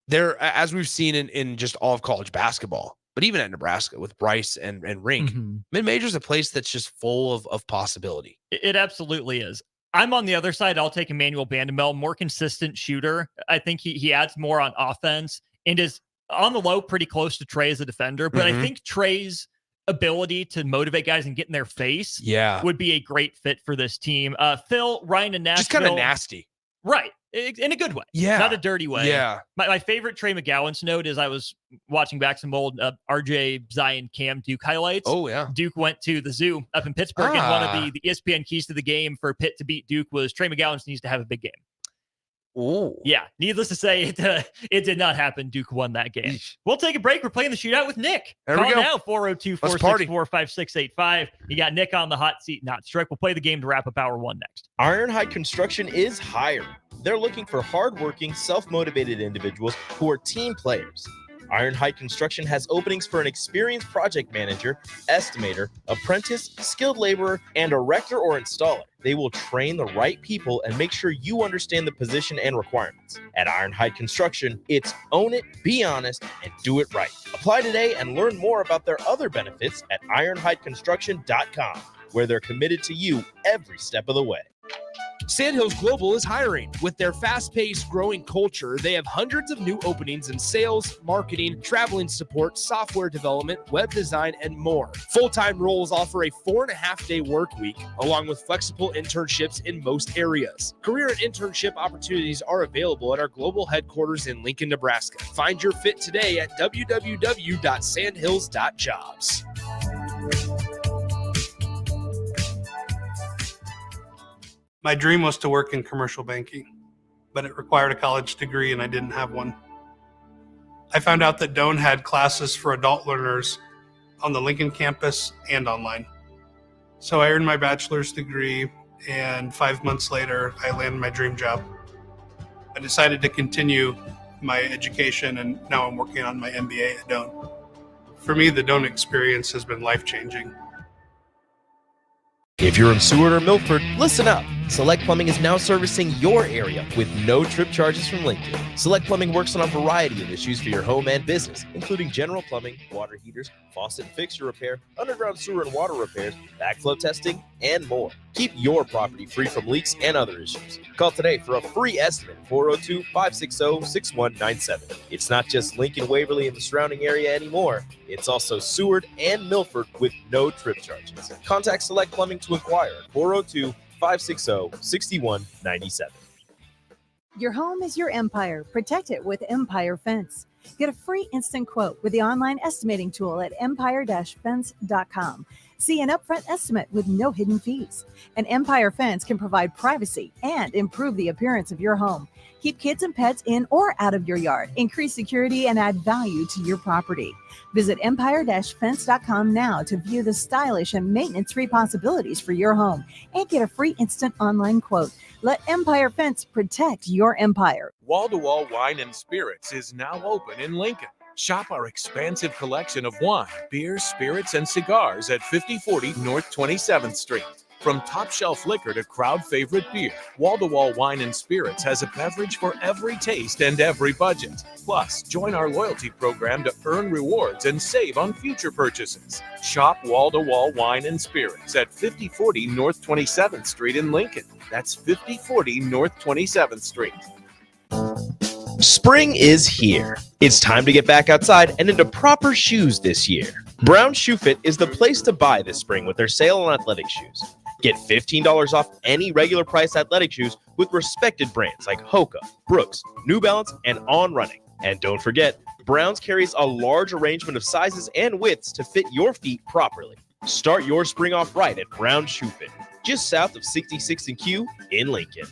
they're, as we've seen in just all of college basketball, but even at Nebraska with Bryce and Rink, mid-major is a place that's just full of possibility. It absolutely is. I'm on the other side. I'll take Emmanuel Bandamel, more consistent shooter. I think he adds more on offense and is on the low pretty close to Trey as a defender. But I think Trey's ability to motivate guys and get in their face would be a great fit for this team. Phil, Ryan, and Nashville. Just kind of nasty. Right. In a good way. Not a dirty way. My favorite Trey McGowan's note is I was watching back some old RJ, Zion, Cam Duke highlights. Oh, yeah. Duke went to the zoo up in Pittsburgh, and one of the ESPN keys to the game for Pitt to beat Duke was Trey McGowan needs to have a big game. Oh. Yeah. Needless to say, it did not happen. Duke won that game. Eesh. We'll take a break. We're playing the shootout with Nick. There we go. Now, 402-464-5685. You got Nick on the hot seat, not Strike. We'll play the game to wrap up hour one next. Ironhide Construction is hiring. They're looking for hardworking, self-motivated individuals who are team players. Ironhide Construction has openings for an experienced project manager, estimator, apprentice, skilled laborer, and erector or installer. They will train the right people and make sure you understand the position and requirements. At Ironhide Construction, it's own it, be honest, and do it right. Apply today and learn more about their other benefits at ironhideconstruction.com, where they're committed to you every step of the way. Sandhills Global is hiring. With their fast-paced, growing culture, they have hundreds of new openings in sales, marketing, traveling support, software development, web design, and more. Full-time roles offer a 4.5-day work week, along with flexible internships in most areas. Career and internship opportunities are available at our global headquarters in Lincoln, Nebraska. Find your fit today at www.sandhills.jobs. My dream was to work in commercial banking, but it required a college degree and I didn't have one. I found out that Doane had classes for adult learners on the Lincoln campus and online. So I earned my bachelor's degree, and 5 months later, I landed my dream job. I decided to continue my education, and now I'm working on my MBA at Doane. For me, the Doane experience has been life-changing. If you're in Seward or Milford, listen up. Select Plumbing is now servicing your area with no trip charges from Lincoln. Select Plumbing works on a variety of issues for your home and business, including general plumbing, water heaters, faucet and fixture repair, underground sewer and water repairs, backflow testing, and more. Keep your property free from leaks and other issues. Call today for a free estimate, 402-560-6197. It's not just Lincoln, Waverly, and the surrounding area anymore. It's also Seward and Milford with no trip charges. Contact Select Plumbing to inquire at 402-560-6197. Your home is your empire. Protect it with Empire Fence. Get a free instant quote with the online estimating tool at empire-fence.com. See an upfront estimate with no hidden fees. An Empire Fence can provide privacy and improve the appearance of your home. Keep kids and pets in or out of your yard. Increase security and add value to your property. Visit empire-fence.com now to view the stylish and maintenance-free possibilities for your home and get a free instant online quote. Let Empire Fence protect your empire. Wall-to-Wall Wine and Spirits is now open in Lincoln. Shop our expansive collection of wine, beers, spirits, and cigars at 5040 North 27th Street. From top shelf liquor to crowd favorite beer, Wall to Wall Wine and Spirits has a beverage for every taste and every budget. Plus, join our loyalty program to earn rewards and save on future purchases. Shop Wall to Wall Wine and Spirits at 5040 North 27th Street in Lincoln. That's 5040 North 27th Street. Spring is here. It's time to get back outside and into proper shoes this year. Brown Shoe Fit is the place to buy this spring with their sale on athletic shoes. Get $15 off any regular price athletic shoes with respected brands like Hoka, Brooks, New Balance, and On Running. And don't forget, Browns carries a large arrangement of sizes and widths to fit your feet properly. Start your spring off right at Brown Shoe Fit, just south of 66th and Q in Lincoln.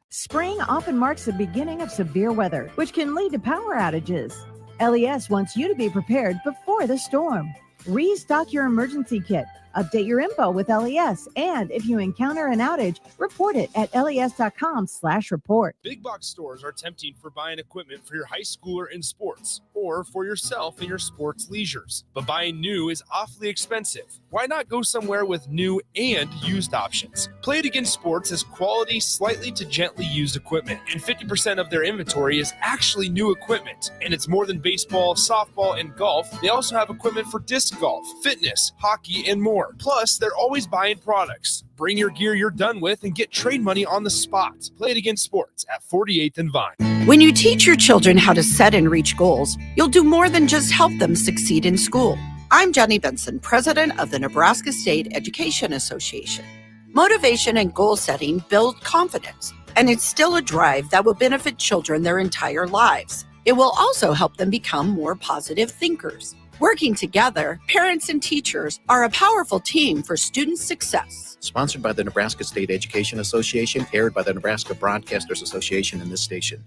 Spring often marks the beginning of severe weather, which can lead to power outages. LES wants you to be prepared before the storm. Restock your emergency kit, update your info with LES, and if you encounter an outage, report it at les.com/report. Big box stores are tempting for buying equipment for your high schooler in sports or for yourself in your sports leisures. But buying new is awfully expensive. Why not go somewhere with new and used options? Play It Again Sports has quality, slightly to gently used equipment, and 50% of their inventory is actually new equipment. And it's more than baseball, softball, and golf. They also have equipment for disc golf, fitness, hockey, and more. Plus, they're always buying products. Bring your gear you're done with and get trade money on the spot. Play It Again Sports at 48th and Vine. When you teach your children how to set and reach goals, you'll do more than just help them succeed in school. I'm Jenny Benson, president of the Nebraska State Education Association. Motivation and goal setting build confidence, and it's still a drive that will benefit children their entire lives. It will also help them become more positive thinkers. Working together, parents and teachers are a powerful team for student success. Sponsored by the Nebraska State Education Association, aired by the Nebraska Broadcasters Association and this station.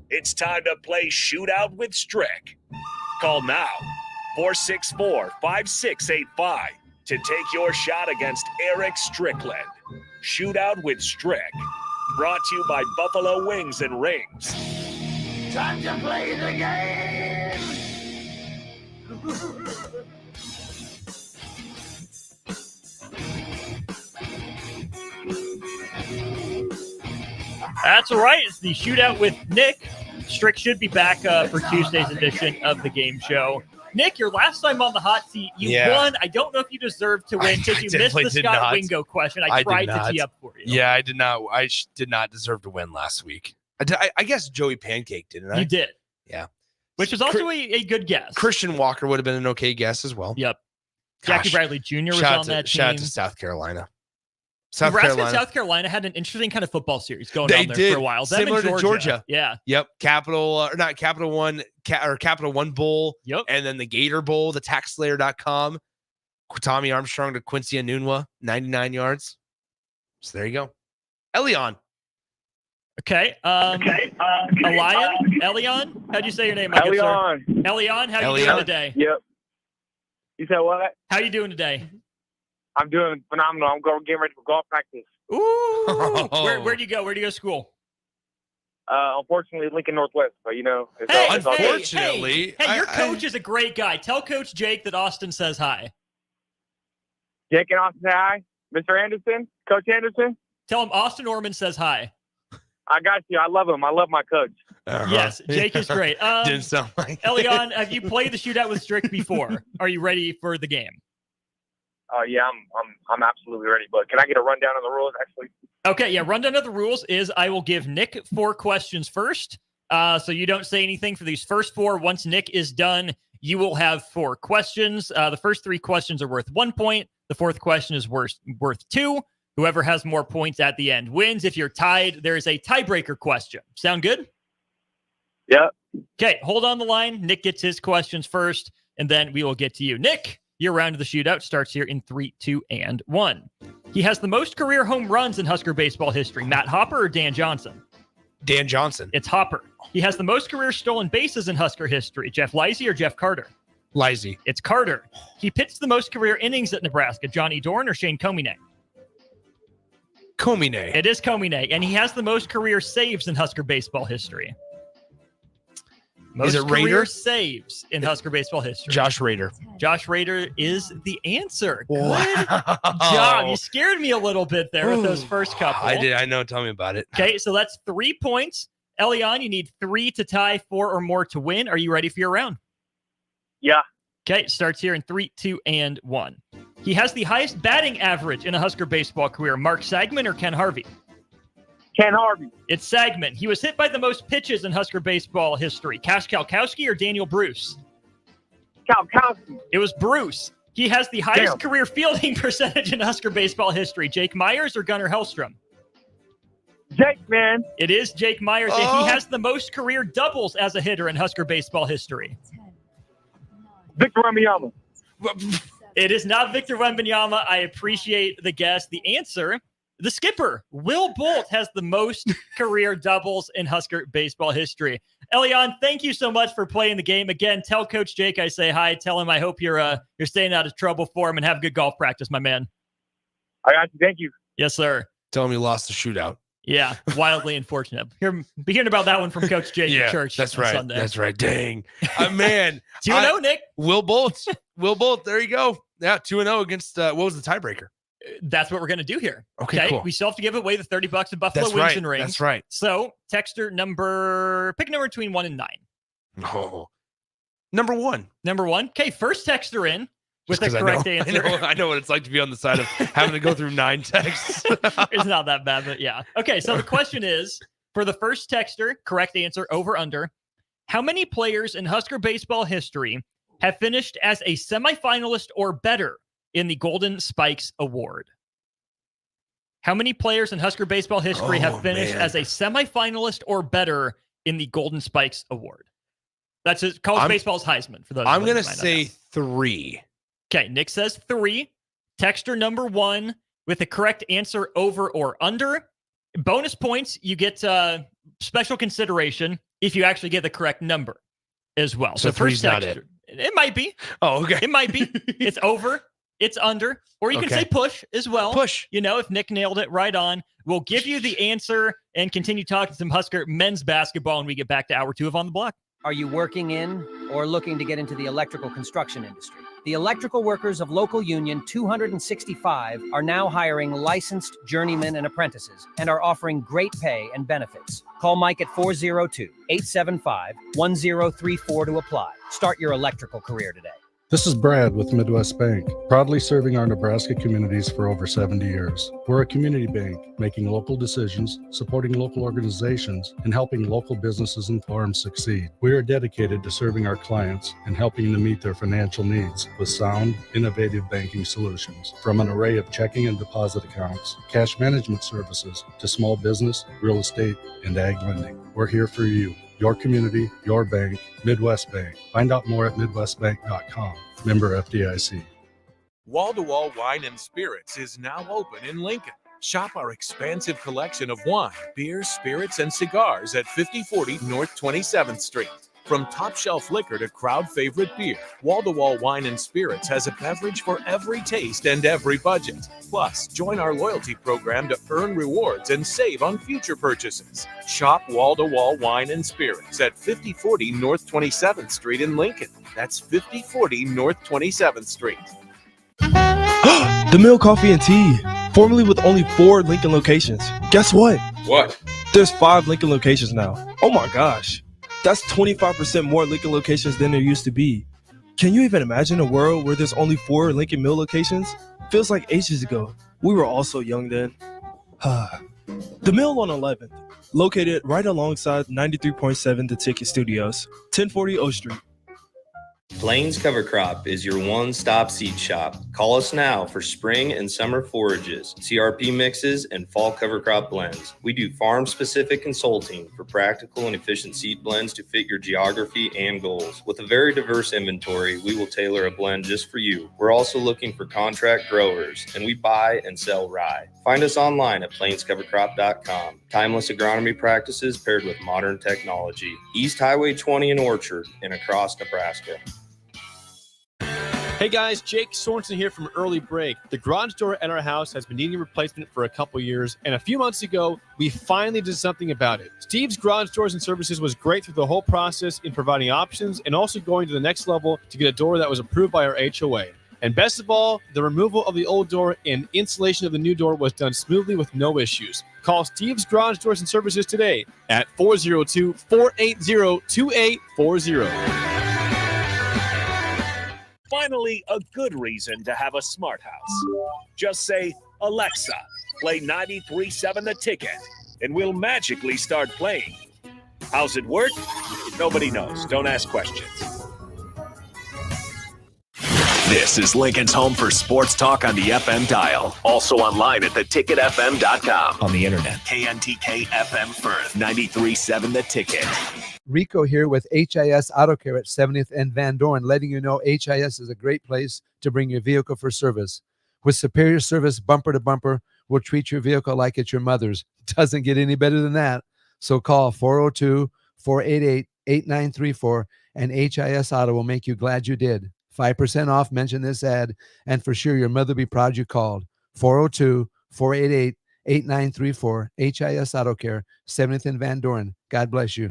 It's time to play Shootout with Strick. Call now, 464-5685, to take your shot against Eric Strickland. Shootout with Strick. Brought to you by Buffalo Wings and Rings. Time to play the game! That's right. It's the Shootout with Nick. Strick should be back for Tuesday's edition of the game show. Nick, your last time on the hot seat, you won. I don't know if you deserved to win because you missed the Scott Wingo question. I tried to tee up for you. Yeah, I did not. I did not deserve to win last week. I guess Joey Pancake, didn't I? You did. Yeah. Which was also a good guess. Christian Walker would have been an okay guess as well. Yep. Jackie Bradley Jr. was on that team. Shout out to South Carolina. Nebraska and South Carolina had an interesting kind of football series going on there for a while. Similar to Georgia. Yeah. Yep. Capital One Bowl. Yep. And then the Gator Bowl, the taxslayer.com. Tommy Armstrong to Quincy Anunwa, 99 yards. So there you go. Elion. Okay. Elion? How'd you say your name? Elion. Elion, how you doing today? Yep. You said what? How you doing today? I'm doing phenomenal. I'm getting ready for golf practice. Ooh. Where do you go? Where do you go to school? Unfortunately, Lincoln Northwest. But unfortunately. Hey, your coach is a great guy. Tell Coach Jake that Austin says hi. Jake and Austin say hi. Mr. Anderson, Coach Anderson. Tell him Austin Orman says hi. I got you. I love him. I love my coach. Yes, Jake is great. Didn't sound like Elion, have you played the Shootout with Strick before? Are you ready for the game? Yeah, I'm absolutely ready. But can I get a rundown of the rules, actually? Okay, yeah. Rundown of the rules is I will give Nick 4 questions first. So you don't say anything for these first 4. Once Nick is done, you will have 4 questions. The first 3 questions are worth 1 point. The 4th question is worth 2. Whoever has more points at the end wins. If you're tied, there is a tiebreaker question. Sound good? Yeah. Okay, hold on the line. Nick gets his questions first, and then we will get to you. Nick, your round of the Shootout starts here in 3, 2, and 1. He has the most career home runs in Husker baseball history. Matt Hopper or Dan Johnson? Dan Johnson. It's Hopper. He has the most career stolen bases in Husker history. Jeff Lisey or Jeff Carter? Lisey. It's Carter. He pitched the most career innings at Nebraska. Johnny Dorn or Shane Comine? Comine. It is Comine. And he has the most career saves in Husker baseball history. Most Is it career Rader? saves in Husker baseball history. Josh Rader. Josh Rader is the answer. Good Wow. job. You scared me a little bit there with those first couple. I did. I know. Tell me about it. Okay, so that's 3 points. Elion, you need 3 to tie, 4 or more to win. Are you ready for your round? Yeah. Okay, it starts here in 3, 2, and 1. He has the highest batting average in a Husker baseball career. Mark Sagman or Ken Harvey? Ken Harvey. It's Sagman. He was hit by the most pitches in Husker baseball history. Cash Kalkowski or Daniel Bruce? Kalkowski. It was Bruce. He has the highest career fielding percentage in Husker baseball history. Jake Myers or Gunnar Hellstrom? Jake, man. It is Jake Myers. And he has the most career doubles as a hitter in Husker baseball history. Victor Wembanyama. It is not Victor Wembanyama. I appreciate the guess. The answer, the skipper, Will Bolt, has the most career doubles in Husker baseball history. Elion, thank you so much for playing the game. Again, tell Coach Jake I say hi. Tell him I hope you're staying out of trouble for him and have good golf practice, my man. I got you. Thank you. Yes, sir. Tell him you lost the shootout. Yeah, wildly unfortunate. Be hearing about that one from Coach Jake at church. That's on right. Sunday. That's right. Dang. Man. 2-0, Nick. Will Bolt. Will Bolt. There you go. Yeah, 2-0 against, what was the tiebreaker? That's what we're going to do here. Okay, cool. We still have to give away the $30 of Buffalo That's Wings right. and Rings. That's right. So, texter pick a number between 1 and 9. Oh. Number 1. Number 1. Okay, first texter in with the correct answer. I know what it's like to be on the side of having to go through 9 texts. It's not that bad, but yeah. Okay, so the question is, for the first texter, correct answer, over, under, how many players in Husker baseball history have finished as a semifinalist or better in the Golden Spikes Award? How many players in Husker baseball history have finished as a semifinalist or better in the Golden Spikes Award? That's college baseball's Heisman, for those. I'm going to say 3. Okay, Nick says 3. Texter number 1 with the correct answer, over or under. Bonus points, you get special consideration if you actually get the correct number as well. So first 3's not texter, it. It might be. Oh, okay. It might be. It's over. It's under. Or you can say push as well. Push. You know, if Nick nailed it right on, we'll give you the answer and continue talking some Husker men's basketball when we get back to hour 2 of On the Block. Are you working in or looking to get into the electrical construction industry? The electrical workers of local union 265 are now hiring licensed journeymen and apprentices and are offering great pay and benefits. Call Mike at 402-875-1034 to apply. Start your electrical career today. This is Brad with Midwest Bank, proudly serving our Nebraska communities for over 70 years. We're a community bank, making local decisions, supporting local organizations, and helping local businesses and farms succeed. We are dedicated to serving our clients and helping them meet their financial needs with sound, innovative banking solutions. From an array of checking and deposit accounts, cash management services, to small business, real estate, and ag lending. We're here for you. Your community, your bank, Midwest Bank. Find out more at midwestbank.com. Member FDIC. Wall to Wall Wine and Spirits is now open in Lincoln. Shop our expansive collection of wine, beers, spirits, and cigars at 5040 North 27th Street. From top shelf liquor to crowd favorite beer, Wall to Wall Wine and Spirits has a beverage for every taste and every budget. Plus, join our loyalty program to earn rewards and save on future purchases. Shop Wall to Wall Wine and Spirits at 5040 North 27th Street in Lincoln. That's 5040 North 27th Street. The Mill Coffee and Tea, formerly with only 4 Lincoln locations. Guess what? What? There's 5 Lincoln locations now. Oh my gosh. That's 25% more Lincoln locations than there used to be. Can you even imagine a world where there's only 4 Lincoln Mill locations? Feels like ages ago. We were all so young then. The Mill on 11th, located right alongside 93.7 The Ticket Studios, 1040 O Street. Plains Cover Crop is your one-stop seed shop. Call us now for spring and summer forages, CRP mixes, and fall cover crop blends. We do farm-specific consulting for practical and efficient seed blends to fit your geography and goals. With a very diverse inventory, we will tailor a blend just for you. We're also looking for contract growers, and we buy and sell rye. Find us online at plainscovercrop.com. Timeless agronomy practices paired with modern technology. East Highway 20 in Orchard and across Nebraska. Hey guys, Jake Sorensen here from Early Break. The garage door at our house has been needing replacement for a couple years, and a few months ago, we finally did something about it. Steve's Garage Doors and Services was great through the whole process in providing options and also going to the next level to get a door that was approved by our HOA. And best of all, the removal of the old door and installation of the new door was done smoothly with no issues. Call Steve's Garage Doors and Services today at 402-480-2840. Finally, a good reason to have a smart house. Just say, Alexa, play 93.7 The Ticket, and we'll magically start playing. How's it work? Nobody knows. Don't ask questions. This is Lincoln's home for sports talk on the FM dial. Also online at theticketfm.com. On the internet, KNTK FM Firth, 93.7 The Ticket. Rico here with HIS Auto Care at 70th and Van Dorn, letting you know HIS is a great place to bring your vehicle for service. With superior service bumper to bumper, we'll treat your vehicle like it's your mother's. Doesn't get any better than that. So call 402-488-8934 and HIS Auto will make you glad you did. 5% off, mention this ad, and for sure your mother will be proud you called. 402-488-8934, HIS Auto Care, 70th and Van Dorn. God bless you.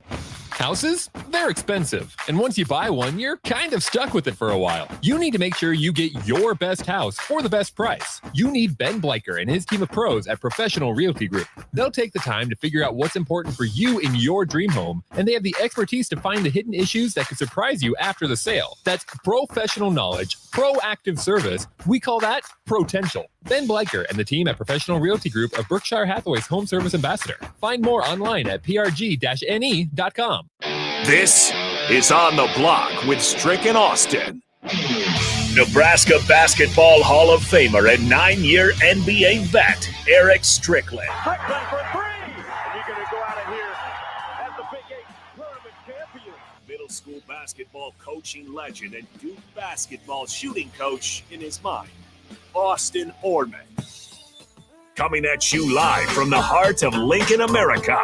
Houses? They're expensive. And once you buy one, you're kind of stuck with it for a while. You need to make sure you get your best house for the best price. You need Ben Bleicher and his team of pros at Professional Realty Group. They'll take the time to figure out what's important for you in your dream home, and they have the expertise to find the hidden issues that could surprise you after the sale. That's professional knowledge, proactive service. We call that potential. Ben Bleicher and the team at Professional Realty Group of Berkshire Hathaway's home service ambassador. Find more online at prg-ne.com. This is On the Block with Strick and Austin. Nebraska Basketball Hall of Famer and 9-year NBA vet, Eric Strickland. Strickland for three. And you're going to go out of here as the Big 8 tournament champion. Middle school basketball coaching legend and Duke basketball shooting coach in his mind, Austin Orman. Coming at you live from the heart of Lincoln, America.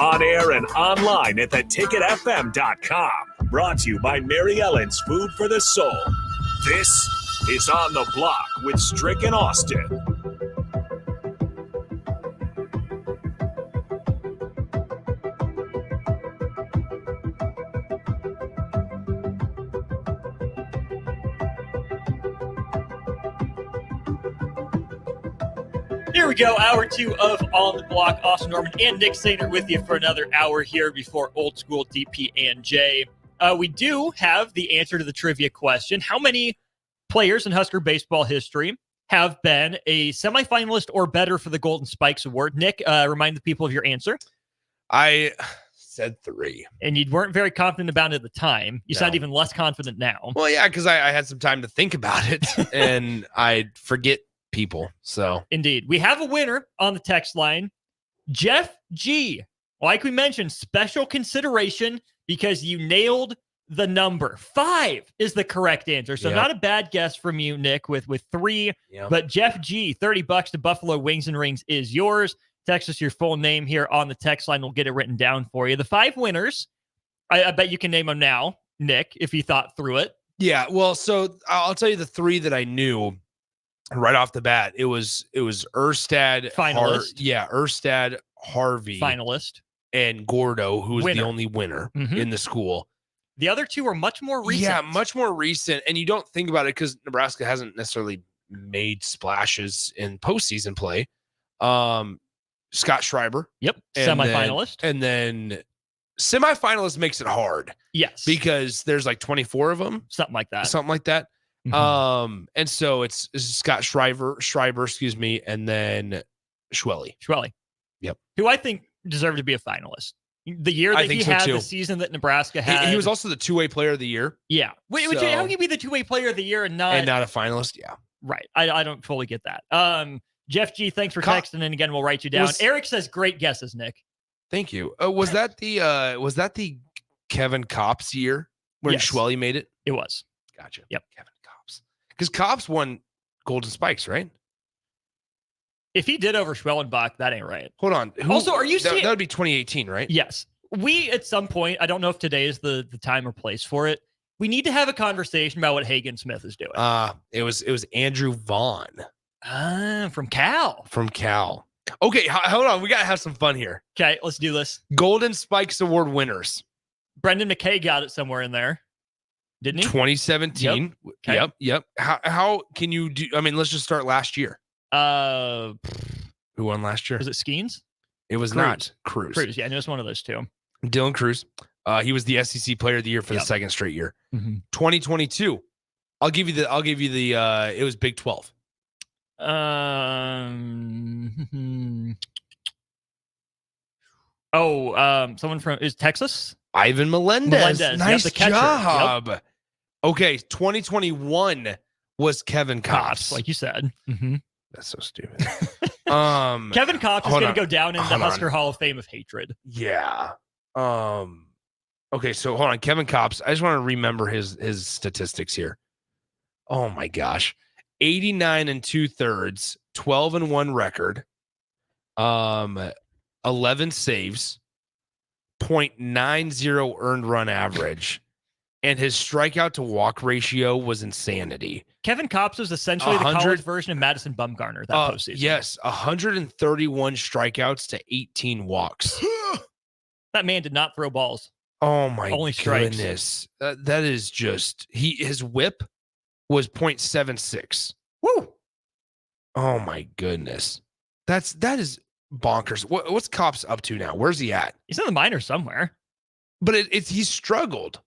On air and online at theticketfm.com. Brought to you by Mary Ellen's Food for the Soul. This is On the Block with Strick and Austin. Here we go, hour two of On the Block. Austin Norman and Nick Sainer with you for another hour here before Old School DP and J. We do have the answer to the trivia question. How many players in Husker baseball history have been a semifinalist or better for the Golden Spikes Award? Nick, remind the people of your answer. I said 3. And you weren't very confident about it at the time. You sound even less confident now. Well, yeah, because I had some time to think about it, and I forget people. So indeed, we have a winner on the text line, Jeff G. Like we mentioned, special consideration because you nailed the number. 5 is the correct answer. So not a bad guess from you, Nick, with 3. But Jeff G, $30 to Buffalo Wings and Rings is yours. Text us your full name here on the text line. We'll get it written down for you. The 5 winners, I bet you can name them now, Nick, if you thought through it. Yeah, well, so I'll tell you the 3 that I knew right off the bat. It was Erstad, finalist. Erstad, Harvey, finalist, and Gordo, who was the only winner in the school. The other 2 are much more recent. Yeah, much more recent. And you don't think about it because Nebraska hasn't necessarily made splashes in postseason play. Scott Schreiber. Yep. Semifinalist. And then semifinalist makes it hard. Yes. Because there's like 24 of them. Something like that. Mm-hmm. And so it's Scott Schreiber, and then Schwelly. Yep. Who I think deserved to be a finalist. The year that he had, the season that Nebraska had. He was also the two-way player of the year. Yeah. Wait, how can you be the two-way player of the year and not a finalist? Yeah. Right. I don't fully get that. Jeff G, thanks for texting, and again, we'll write you down. Eric says great guesses, Nick. Thank you. Was that the Kevin Kopps year when Schwelly made it? It was. Gotcha. Yep. Kevin Kopps. Because Kopps won Golden Spikes, right? If he did over Schwellenbach, that ain't right. Hold on. Also, are you seeing... That would be 2018, right? Yes. We, at some point, I don't know if today is the time or place for it, We need to have a conversation about what Hagen Smith is doing. It was Andrew Vaughn. From Cal. From Cal. Okay, hold on. We got to have some fun here. Okay, let's do this. Golden Spikes Award winners. Brendan McKay got it somewhere in there. Didn't he? 2017. Yep. Okay. Yep. How can you do? I mean, let's just start last year. Who won last year? Was it Skeens? It was not Cruz. Cruz, yeah, I knew it was one of those two. Dylan Cruz. He was the SEC Player of the Year for the second straight year. 2022. I'll give you the. It was Big 12. Someone from Texas. Ivan Melendez. Nice the catcher. job. Yep. Okay, 2021 was Kevin Cox, like you said. That's so stupid. Kevin Cox is going to go down in the Husker Hall of Fame of hatred. Yeah. Okay, so hold on, Kevin Cox. I just want to remember his statistics here. Oh my gosh, 89 2/3, 12-1 record, 11 saves, 0.90 earned run average, and his strikeout to walk ratio was insanity. Kevin Cox was essentially the college version of Madison Bumgarner that postseason. Yes, 131 strikeouts to 18 walks. That man did not throw balls. Oh my Only strikes. goodness. That is just his whip was 0.76. Woo! Oh my goodness. That is bonkers. What's Cops up to now? Where's he at? He's in the minors somewhere. But he's struggled.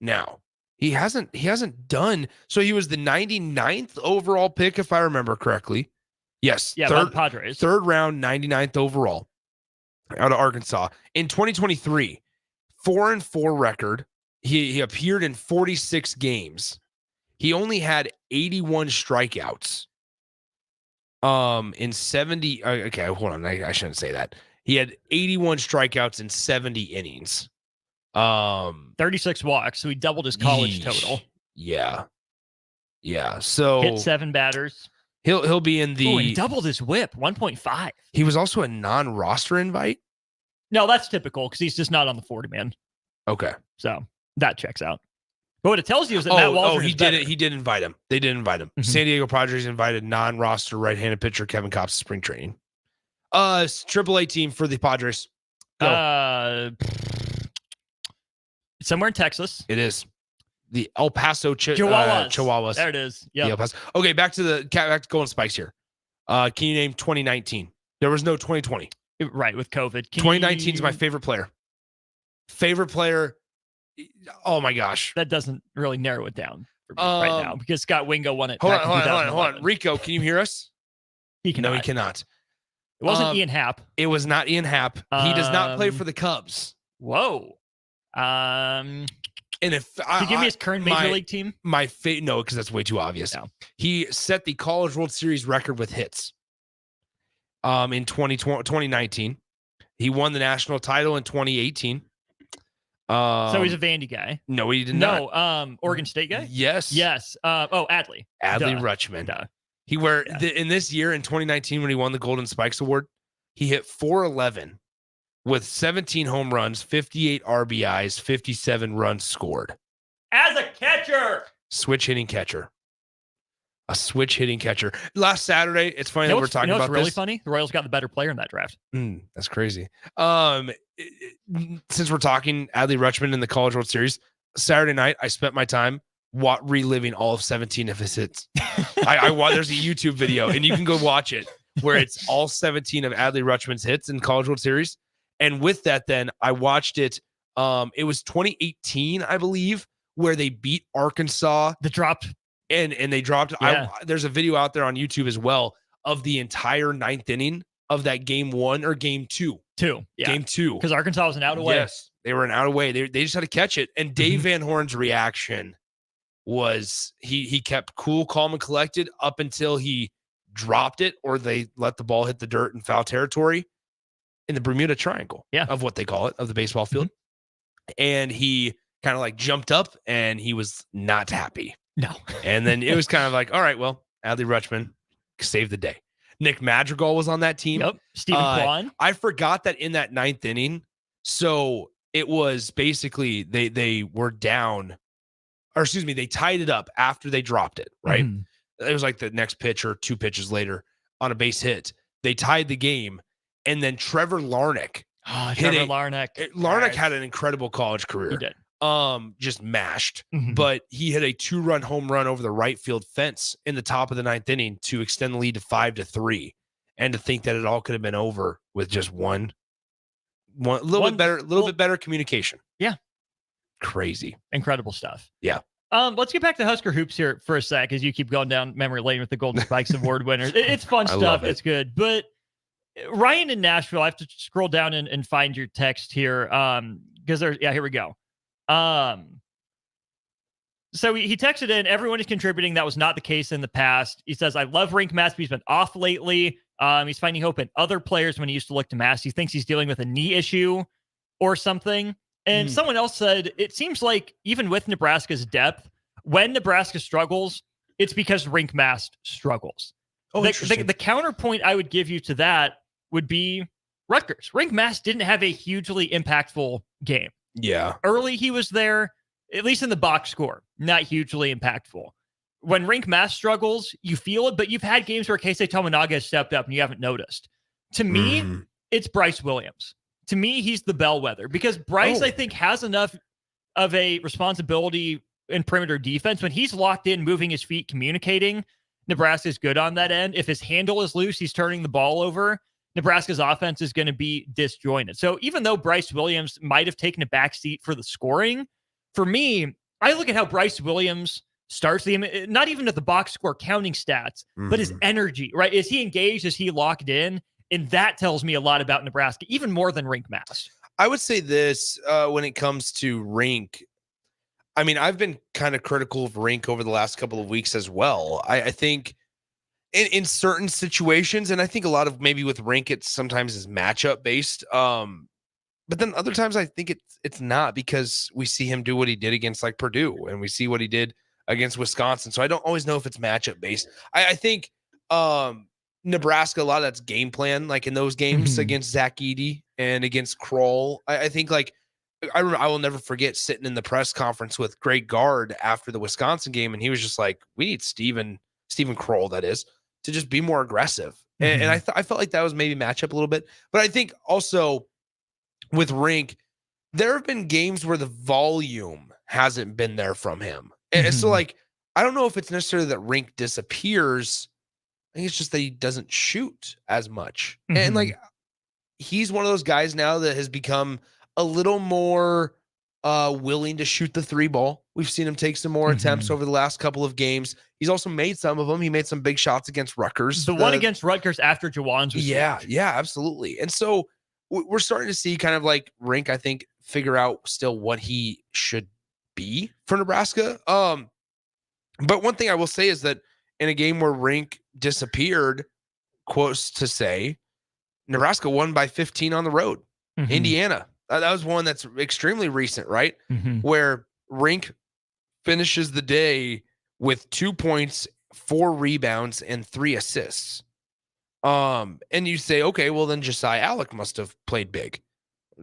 Now, he hasn't done. So he was the 99th overall pick, if I remember correctly. Yes. Yeah, by the Padres. Third round, 99th overall out of Arkansas. In 2023, 4-4 record. He appeared in 46 games. He only had 81 strikeouts. In 70. Okay, hold on. I shouldn't say that. He had 81 strikeouts in 70 innings. 36 walks, so he doubled his college total. Yeah. So hit 7 batters. He'll be in the. And doubled his whip, 1.5. He was also a non-roster invite. No, that's typical because he's just not on the 40-man. Okay, so that checks out. But what it tells you is that Matt Waldron he did invite him. They did invite him. San Diego Padres invited non-roster right-handed pitcher Kevin Cox to spring training. AAA team for the Padres. Somewhere in Texas. It is the El Paso Chihuahuas. There it is. Yeah. Okay, back to Golden Spikes here. Can you name 2019? There was no 2020. Right, with COVID. 2019 is my favorite player. Favorite player. Oh my gosh. That doesn't really narrow it down for me right now because Scott Wingo won it. Hold on. Rico, can you hear us? He cannot. No, he cannot. It wasn't Ian Happ. It was not Ian Happ. He does not play for the Cubs. Whoa. And if can you give me his current major league team? No, because that's way too obvious. No. He set the College World Series record with hits. In 2019, he won the national title in 2018. So he's a Vandy guy. No, he did not. No, Oregon State guy. Yes. Adley. Adley Rutschman. In this year in 2019 when he won the Golden Spikes Award, he hit .411 with 17 home runs, 58 RBIs, 57 runs scored. As a catcher. Switch hitting catcher. A switch hitting catcher. Last Saturday, it's funny that we're talking about this. Really funny? The Royals got the better player in that draft. That's crazy. Since we're talking Adley Rutschman in the College World Series, Saturday night, I spent my time reliving all of 17 of his hits. There's a YouTube video, and you can go watch it, where it's all 17 of Adley Rutschman's hits in College World Series. And with that, then I watched it. It was 2018, I believe, where they beat Arkansas. The drop. And they dropped. Yeah. There's a video out there on YouTube as well of the entire 9th inning of that game 1 or game 2. Game 2. Because Arkansas was an out away. Yes, they were an out away. They just had to catch it. And Dave Van Horn's reaction was he kept cool, calm, and collected up until he dropped it or they let the ball hit the dirt in foul territory in the Bermuda Triangle of what they call it, of the baseball field. And he kind of like jumped up and he was not happy. No. And then it was kind of like, all right, well, Adley Rutschman saved the day. Nick Madrigal was on that team. Yep. Stephen Kwan. I forgot that in that 9th inning. So it was basically they were down, or excuse me, they tied it up after they dropped it, right? It was like the next pitch or 2 pitches later on a base hit. They tied the game, and then Trevor Larnach. Larnach had an incredible college career. He did. Just mashed. But he hit a 2-run home run over the right field fence in the top of the 9th inning to extend the lead to 5-3. And to think that it all could have been over with just one bit better communication. Yeah. Crazy. Incredible stuff. Yeah. Let's get back to Husker hoops here for a sec, as you keep going down memory lane with the Golden Spikes Award winners. It's fun stuff. It's good. But Ryan in Nashville, I have to scroll down and find your text here. Because here we go. So he texted in, everyone is contributing. That was not the case in the past. He says, I love Rink Mast, but he's been off lately. He's finding hope in other players when he used to look to Mast. He thinks he's dealing with a knee issue or something. And someone else said, it seems like even with Nebraska's depth, when Nebraska struggles, it's because Rink Mast struggles. The counterpoint I would give you to that would be Rutgers. Rink Mast didn't have a hugely impactful game. Yeah. Early he was there, at least in the box score, not hugely impactful. When Rink Mast struggles, you feel it, but you've had games where Keisei Tominaga has stepped up and you haven't noticed. To me, it's Bryce Williams. To me, he's the bellwether because Bryce, I think, has enough of a responsibility in perimeter defense. When he's locked in, moving his feet, communicating, Nebraska's good on that end. If his handle is loose, he's turning the ball over. Nebraska's offense is going to be disjointed. So even though Bryce Williams might have taken a backseat for the scoring, for me, I look at how Bryce Williams starts the game, not even at the box score counting stats, but his energy, right? Is he engaged? Is he locked in? And that tells me a lot about Nebraska, even more than Rink Mast. I would say this when it comes to Rink. I mean, I've been kind of critical of Rink over the last couple of weeks as well. I think in certain situations, and I think a lot of maybe with Rink, it sometimes is matchup based. But then other times I think it's not, because we see him do what he did against like Purdue, and we see what he did against Wisconsin. So I don't always know if it's matchup based. I think Nebraska, a lot of that's game plan, like in those games against Zach Edey and against Kroll. I think like I will never forget sitting in the press conference with Greg Gard after the Wisconsin game, and he was just like, we need Stephen Kroll, that is, to just be more aggressive. And I felt like that was maybe matchup a little bit. But I think also with Rink, there have been games where the volume hasn't been there from him. And so like, I don't know if it's necessarily that Rink disappears. I think it's just that he doesn't shoot as much. And like, he's one of those guys now that has become a little more willing to shoot the 3 ball. We've seen him take some more attempts over the last couple of games. He's also made some of them. He made some big shots against Rutgers. The one against Rutgers after Jawan's was huge. Yeah, absolutely. And so we're starting to see kind of like Rink, I think, figure out still what he should be for Nebraska. But one thing I will say is that in a game where Rink disappeared, quotes to say, Nebraska won by 15 on the road. Indiana. That was one that's extremely recent, right? Where Rink finishes the day with 2 points, 4 rebounds, and 3 assists. And you say, okay, well then Josiah Alec must have played big.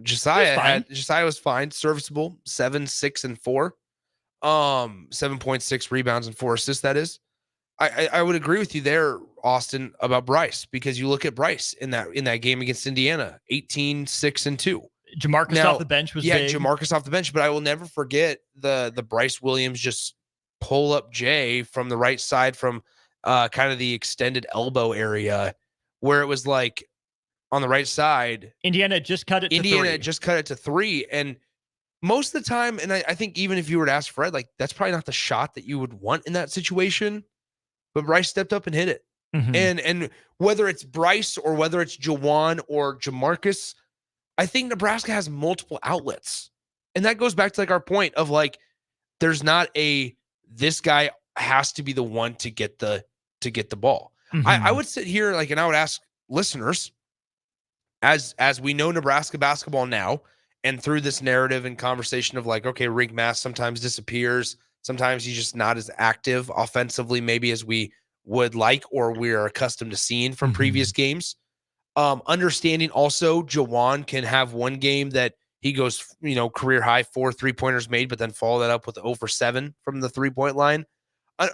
Josiah was fine, serviceable, 7, 6, and 4. 7.6 rebounds and 4 assists, that is. I would agree with you there, Austin, about Bryce, because you look at Bryce in that game against Indiana, 18, 6, and 2. Jamarcus off the bench was big. Jamarcus off the bench, but I will never forget the Bryce Williams just pull up Jay from the right side from kind of the extended elbow area, where it was like on the right side. Indiana just cut it to 3. And most of the time, and I think even if you were to ask Fred, like, that's probably not the shot that you would want in that situation. But Bryce stepped up and hit it. And whether it's Bryce or whether it's Jawan or Jamarcus, I think Nebraska has multiple outlets. And that goes back to like our point of like, there's not this guy has to be the one to get the ball. I would sit here like, and I would ask listeners, as we know Nebraska basketball now, and through this narrative and conversation of like, okay, Rink Mast sometimes disappears. Sometimes he's just not as active offensively, maybe as we would like, or we're accustomed to seeing from previous games. Understanding also Jawan can have one game that He goes, career high 4 3-pointers made, but then follow that up with 0 for 7 from the 3-point line.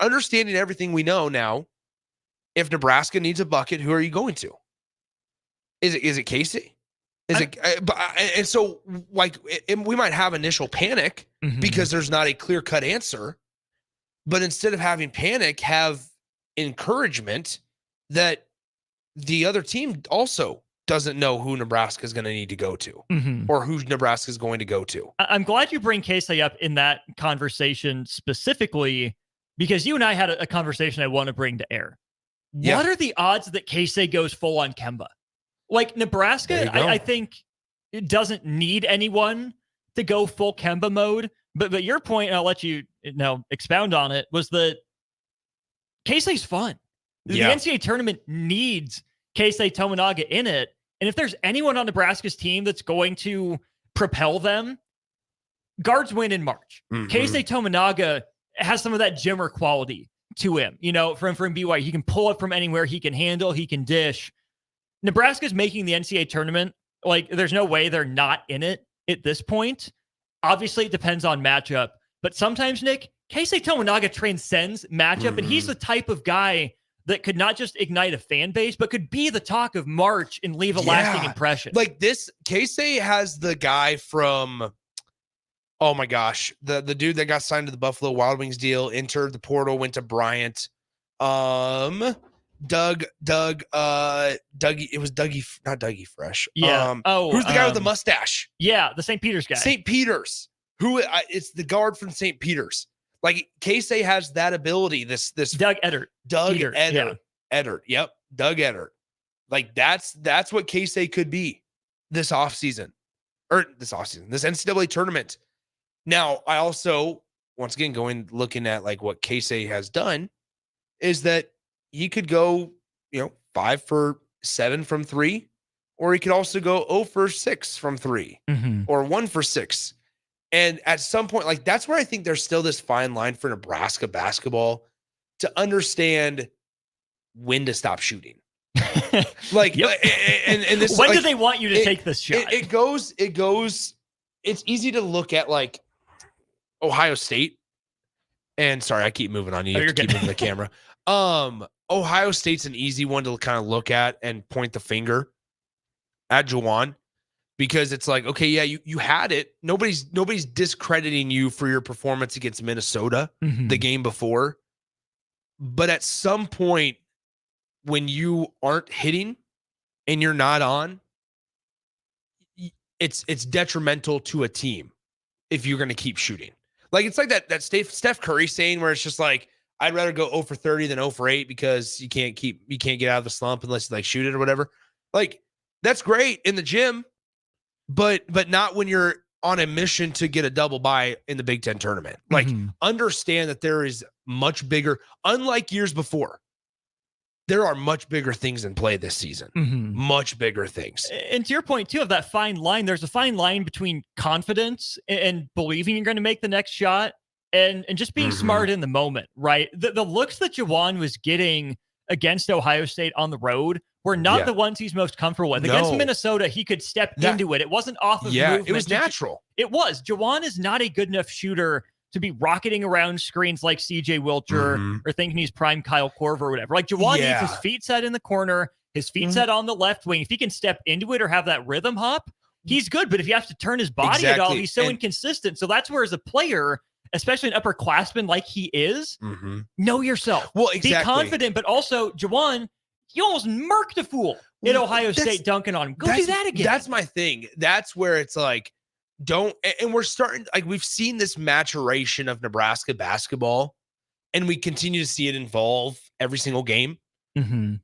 Understanding everything we know now, if Nebraska needs a bucket, who are you going to? Is it Keisei? And so we might have initial panic because there's not a clear-cut answer, but instead of having panic, have encouragement that the other team also doesn't know who Nebraska is going to need to go to or who Nebraska is going to go to. I'm glad you bring Keisei up in that conversation specifically, because you and I had a conversation I want to bring to air. Yeah. What are the odds that Keisei goes full on Kemba? Like Nebraska, I think it doesn't need anyone to go full Kemba mode. But your point, and I'll let you expound on it, was that Keisei's fun. Yeah. The NCAA tournament needs Keisei Tominaga in it. And if there's anyone on Nebraska's team that's going to propel them, guards win in March. Keisei Tominaga has some of that Jimmer quality to him. From BYU, he can pull it from anywhere. He can handle. He can dish. Nebraska's making the NCAA tournament. Like, there's no way they're not in it at this point. Obviously, it depends on matchup. But sometimes, Nick, Keisei Tominaga transcends matchup, and he's the type of guy that could not just ignite a fan base, but could be the talk of March and leave a lasting impression. Like this, Keisei has the guy from, oh my gosh, the dude that got signed to the Buffalo Wild Wings deal, entered the portal, went to Bryant. Dougie, it was Dougie, not Dougie Fresh. Yeah. Who's the guy with the mustache? Yeah, the St. Peter's guy. St. Peter's. It's the guard from St. Peter's. Like, Keisei has that ability. This Doug Eddard. Eddard. Yep. Doug Eddard. Like, that's what Keisei could be this offseason. This NCAA tournament. Now, I also, once again, looking at like what Keisei has done, is that he could go, 5 for 7 from 3, or he could also go 0 for 6 from 3, or 1 for 6. And at some point, like, that's where I think there's still this fine line for Nebraska basketball to understand when to stop shooting. Like, and this, when do they want you to take this shot? It goes, it's easy to look at like Ohio State. And sorry, I keep moving on. You have to keep moving the camera. Ohio State's an easy one to kind of look at and point the finger at Juwan. Because it's like, okay, yeah, you had it. Nobody's discrediting you for your performance against Minnesota the game before. But at some point, when you aren't hitting and you're not on, it's detrimental to a team if you're going to keep shooting. Like, it's like that Steph Curry saying where it's just like, I'd rather go 0 for 30 than 0 for 8 because you can't get out of the slump unless you like shoot it or whatever. Like, that's great in the gym. But not when you're on a mission to get a double bye in the Big Ten tournament. Like, understand that there is much bigger, unlike years before, there are much bigger things in play this season. Much bigger things. And to your point, too, of that fine line, there's a fine line between confidence and believing you're going to make the next shot and just being smart in the moment, right? The looks that Juwan was getting against Ohio State on the road were not the ones he's most comfortable with. Against Minnesota, he could step into it. It wasn't off of movement. It was natural. It was. Juwan is not a good enough shooter to be rocketing around screens like CJ Wilcher or thinking he's prime Kyle Korver or whatever. Like, Juwan needs his feet set in the corner, his feet set on the left wing. If he can step into it or have that rhythm hop, he's good. But if he has to turn his body at all, he's so inconsistent. So that's where, as a player, especially an upperclassman like he is, know yourself. Well, exactly. Be confident, but also, Juwan, you almost murked a fool at Ohio State dunking on him. Go do that again. That's my thing. That's where it's like, and we're starting, like, we've seen this maturation of Nebraska basketball, and we continue to see it evolve every single game. But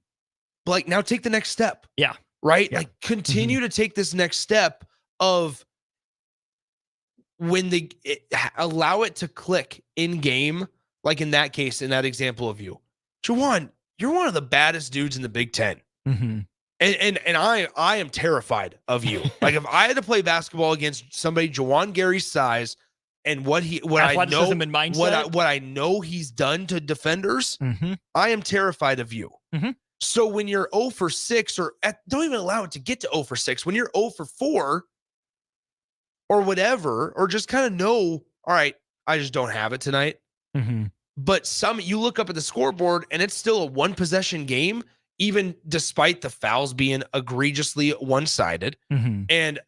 like, now take the next step. Yeah. Right? Yeah. Like, continue to take this next step of when allow it to click in game, like in that case, in that example of you. Juwan, you're one of the baddest dudes in the Big Ten. And I am terrified of you. Like, if I had to play basketball against somebody Juwan Gary's size and what I know he's done to defenders, I am terrified of you. So when you're 0 for 6 don't even allow it to get to 0 for 6. When you're 0 for 4, or whatever, or just kind of know, all right, I just don't have it tonight. Mm-hmm. But you look up at the scoreboard and it's still a 1-possession game, even despite the fouls being egregiously one-sided. Mm-hmm. And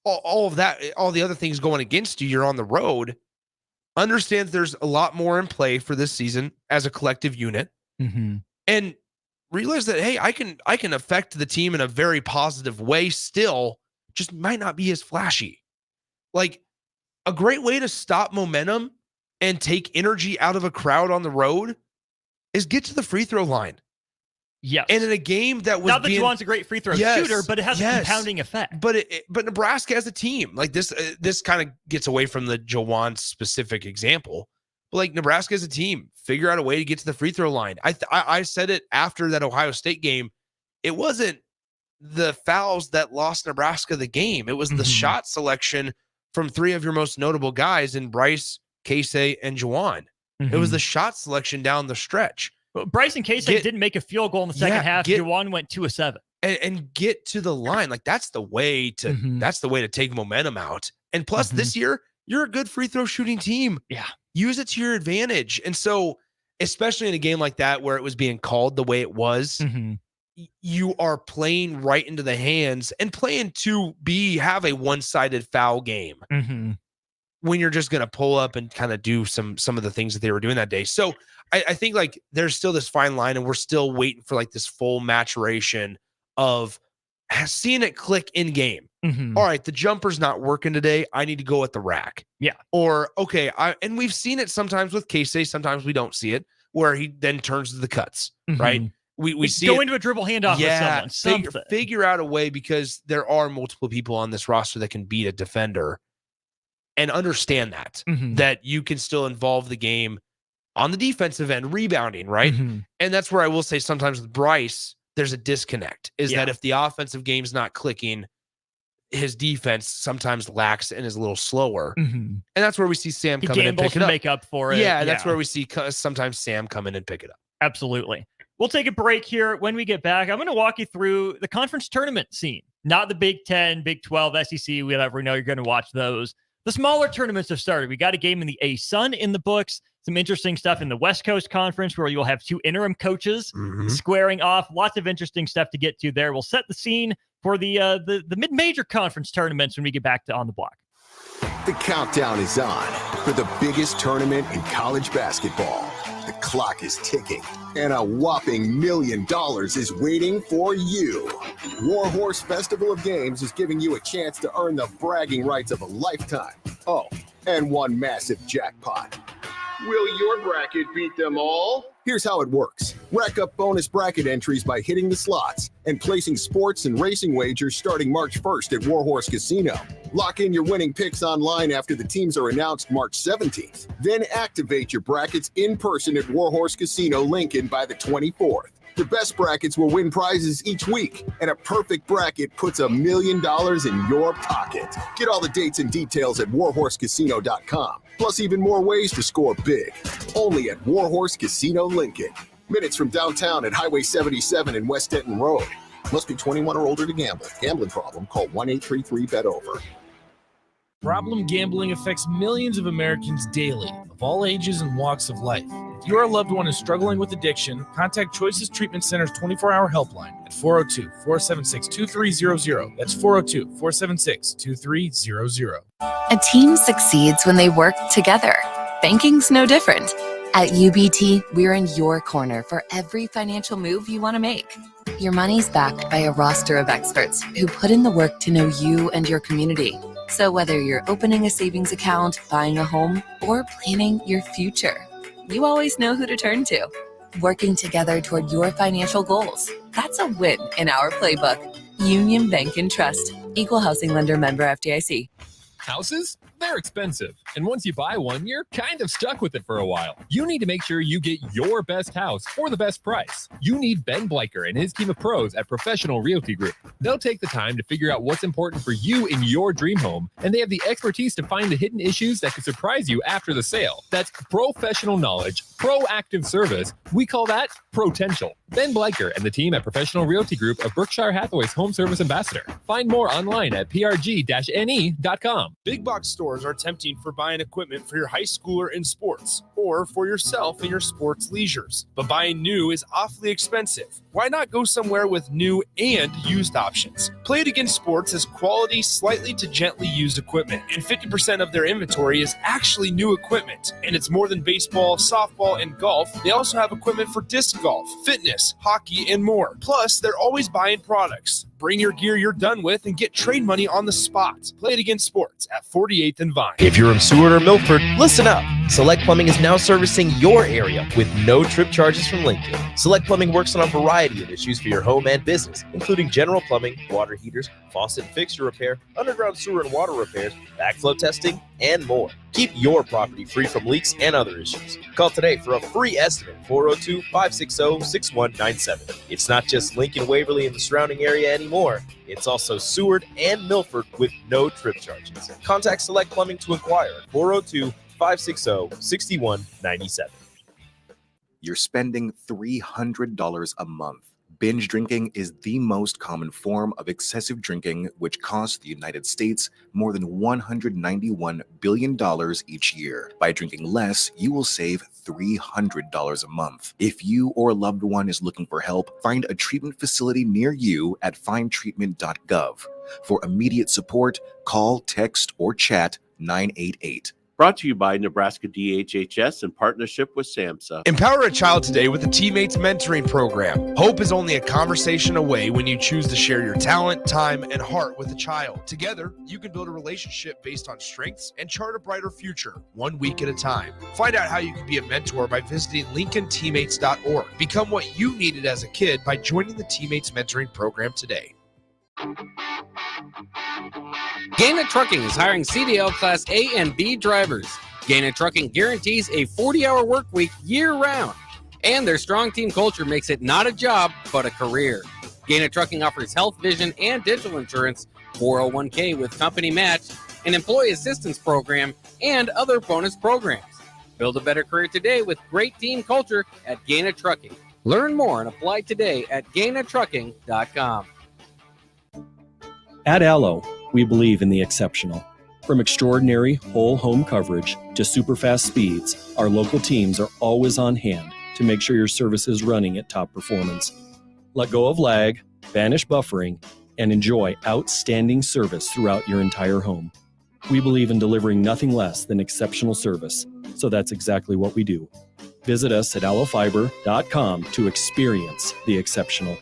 all of that, all the other things going against you, you're on the road. Understand there's a lot more in play for this season as a collective unit. Mm-hmm. And realize that, hey, I can affect the team in a very positive way still, just might not be as flashy. Like, a great way to stop momentum and take energy out of a crowd on the road is get to the free throw line. Yes. And in a game that was not that Juwan's a great free throw shooter, but it has a compounding effect. But Nebraska as a team, like this kind of gets away from the Juwan specific example. But like Nebraska as a team, figure out a way to get to the free throw line. I said it after that Ohio State game. It wasn't the fouls that lost Nebraska the game. It was the shot selection from 3 of your most notable guys in Bryce, Keisei, and Juwan. It was the shot selection down the stretch. Well, Bryce and Keisei didn't make a field goal in the second half. Juwan went 2 of 7. And get to the line. Like that's the way to take momentum out. And plus this year, you're a good free throw shooting team. Yeah. Use it to your advantage. And so, especially in a game like that where it was being called the way it was, you are playing right into the hands and playing to have a one-sided foul game when you're just going to pull up and kind of do some of the things that they were doing that day. So I think like there's still this fine line, and we're still waiting for like this full maturation of seeing it click in game. All right, the jumper's not working today. I need to go at the rack. Yeah. Or okay, and we've seen it sometimes with Keisei. Sometimes we don't see it where he then turns to the cuts. Right. We see go into a dribble handoff with someone. Figure out a way, because there are multiple people on this roster that can beat a defender, and understand that you can still involve the game on the defensive end, rebounding, right? And that's where I will say sometimes with Bryce, there's a disconnect, that if the offensive game's not clicking, his defense sometimes lacks and is a little slower. And that's where we see Sam come in and pick it up. Make up for it. Yeah, that's where we see sometimes Sam come in and pick it up. Absolutely. We'll take a break here. When we get back, I'm going to walk you through the conference tournament scene. Not the Big 10, Big 12, SEC, whatever. We know you're going to watch those. The smaller tournaments have started. We got a game in the A-Sun in the books. Some interesting stuff in the West Coast Conference where you'll have 2 interim coaches squaring off. Lots of interesting stuff to get to there. We'll set the scene for the mid-major conference tournaments when we get back to On the Block. The countdown is on for the biggest tournament in college basketball. The clock is ticking, and a whopping $1 million is waiting for you. Warhorse Festival of Games is giving you a chance to earn the bragging rights of a lifetime. Oh, and one massive jackpot. Will your bracket beat them all? Here's how it works. Rack up bonus bracket entries by hitting the slots and placing sports and racing wagers starting March 1st at Warhorse Casino. Lock in your winning picks online after the teams are announced March 17th. Then activate your brackets in person at Warhorse Casino Lincoln by the 24th. The best brackets will win prizes each week, and a perfect bracket puts $1 million in your pocket. Get all the dates and details at warhorsecasino.com. Plus even more ways to score big. Only at Warhorse Casino Lincoln. Minutes from downtown at Highway 77 and West Denton Road. Must be 21 or older to gamble. Gambling problem? Call 1-833-BET-OVER. Problem gambling affects millions of Americans daily, of all ages and walks of life. If your loved one is struggling with addiction, contact Choices Treatment Center's 24-hour helpline at 402-476-2300. That's 402-476-2300. A team succeeds when they work together. Banking's no different. At UBT, we're in your corner for every financial move you want to make. Your money's backed by a roster of experts who put in the work to know you and your community. So whether you're opening a savings account, buying a home, or planning your future, you always know who to turn to. Working together toward your financial goals. That's a win in our playbook. Union Bank and Trust. Equal housing lender, member FDIC. Houses? They're expensive. And once you buy one, you're kind of stuck with it for a while. You need to make sure you get your best house for the best price. You need Ben Bleicher and his team of pros at Professional Realty Group. They'll take the time to figure out what's important for you in your dream home, and they have the expertise to find the hidden issues that could surprise you after the sale. That's professional knowledge, proactive service. We call that potential. Ben Bleicher and the team at Professional Realty Group of Berkshire Hathaway's Home Service Ambassador. Find more online at prg-ne.com. Big box stores are tempting for buying equipment for your high schooler in sports or for yourself in your sports leisures. But buying new is awfully expensive. Why not go somewhere with new and used options? Play It Again Sports has quality, slightly to gently used equipment, and 50% of their inventory is actually new equipment. And it's more than baseball, softball, and golf. They also have equipment for disc golf, fitness, hockey, and more. Plus, they're always buying products. Bring your gear you're done with and get trade money on the spot. Play It Again Sports at 48th and Vine. If you're in Seward or Milford, listen up. Select Plumbing is now servicing your area with no trip charges from Lincoln. Select Plumbing works on a variety of issues for your home and business, including general plumbing, water heaters, faucet and fixture repair, underground sewer and water repairs, backflow testing, and more. Keep your property free from leaks and other issues. Call today for a free estimate, 402-560-6197. It's not just Lincoln, Waverly, and the surrounding area anymore. It's also Seward and Milford with no trip charges. Contact Select Plumbing to inquire at 402-560-6197. You're spending $300 a month. Binge drinking is the most common form of excessive drinking, which costs the United States more than $191 billion each year. By drinking less, you will save $300 a month. If you or a loved one is looking for help, find a treatment facility near you at findtreatment.gov. For immediate support, call, text, or chat 988. Brought to you by Nebraska DHHS in partnership with SAMHSA. Empower a child today with the Teammates Mentoring Program. Hope is only a conversation away when you choose to share your talent, time, and heart with a child. Together, you can build a relationship based on strengths and chart a brighter future, 1 week at a time. Find out how you can be a mentor by visiting LincolnTeammates.org. Become what you needed as a kid by joining the Teammates Mentoring Program today. Gaina Trucking is hiring CDL Class A and B drivers. Gaina Trucking guarantees a 40-hour work week year-round, and their strong team culture makes it not a job, but a career. Gaina Trucking offers health, vision, and dental insurance, 401k with company match, an employee assistance program, and other bonus programs. Build a better career today with great team culture at Gaina Trucking. Learn more and apply today at GainaTrucking.com. At Allo, we believe in the exceptional. From extraordinary whole home coverage to super fast speeds, our local teams are always on hand to make sure your service is running at top performance. Let go of lag, banish buffering, and enjoy outstanding service throughout your entire home. We believe in delivering nothing less than exceptional service, so that's exactly what we do. Visit us at allofiber.com to experience the exceptional.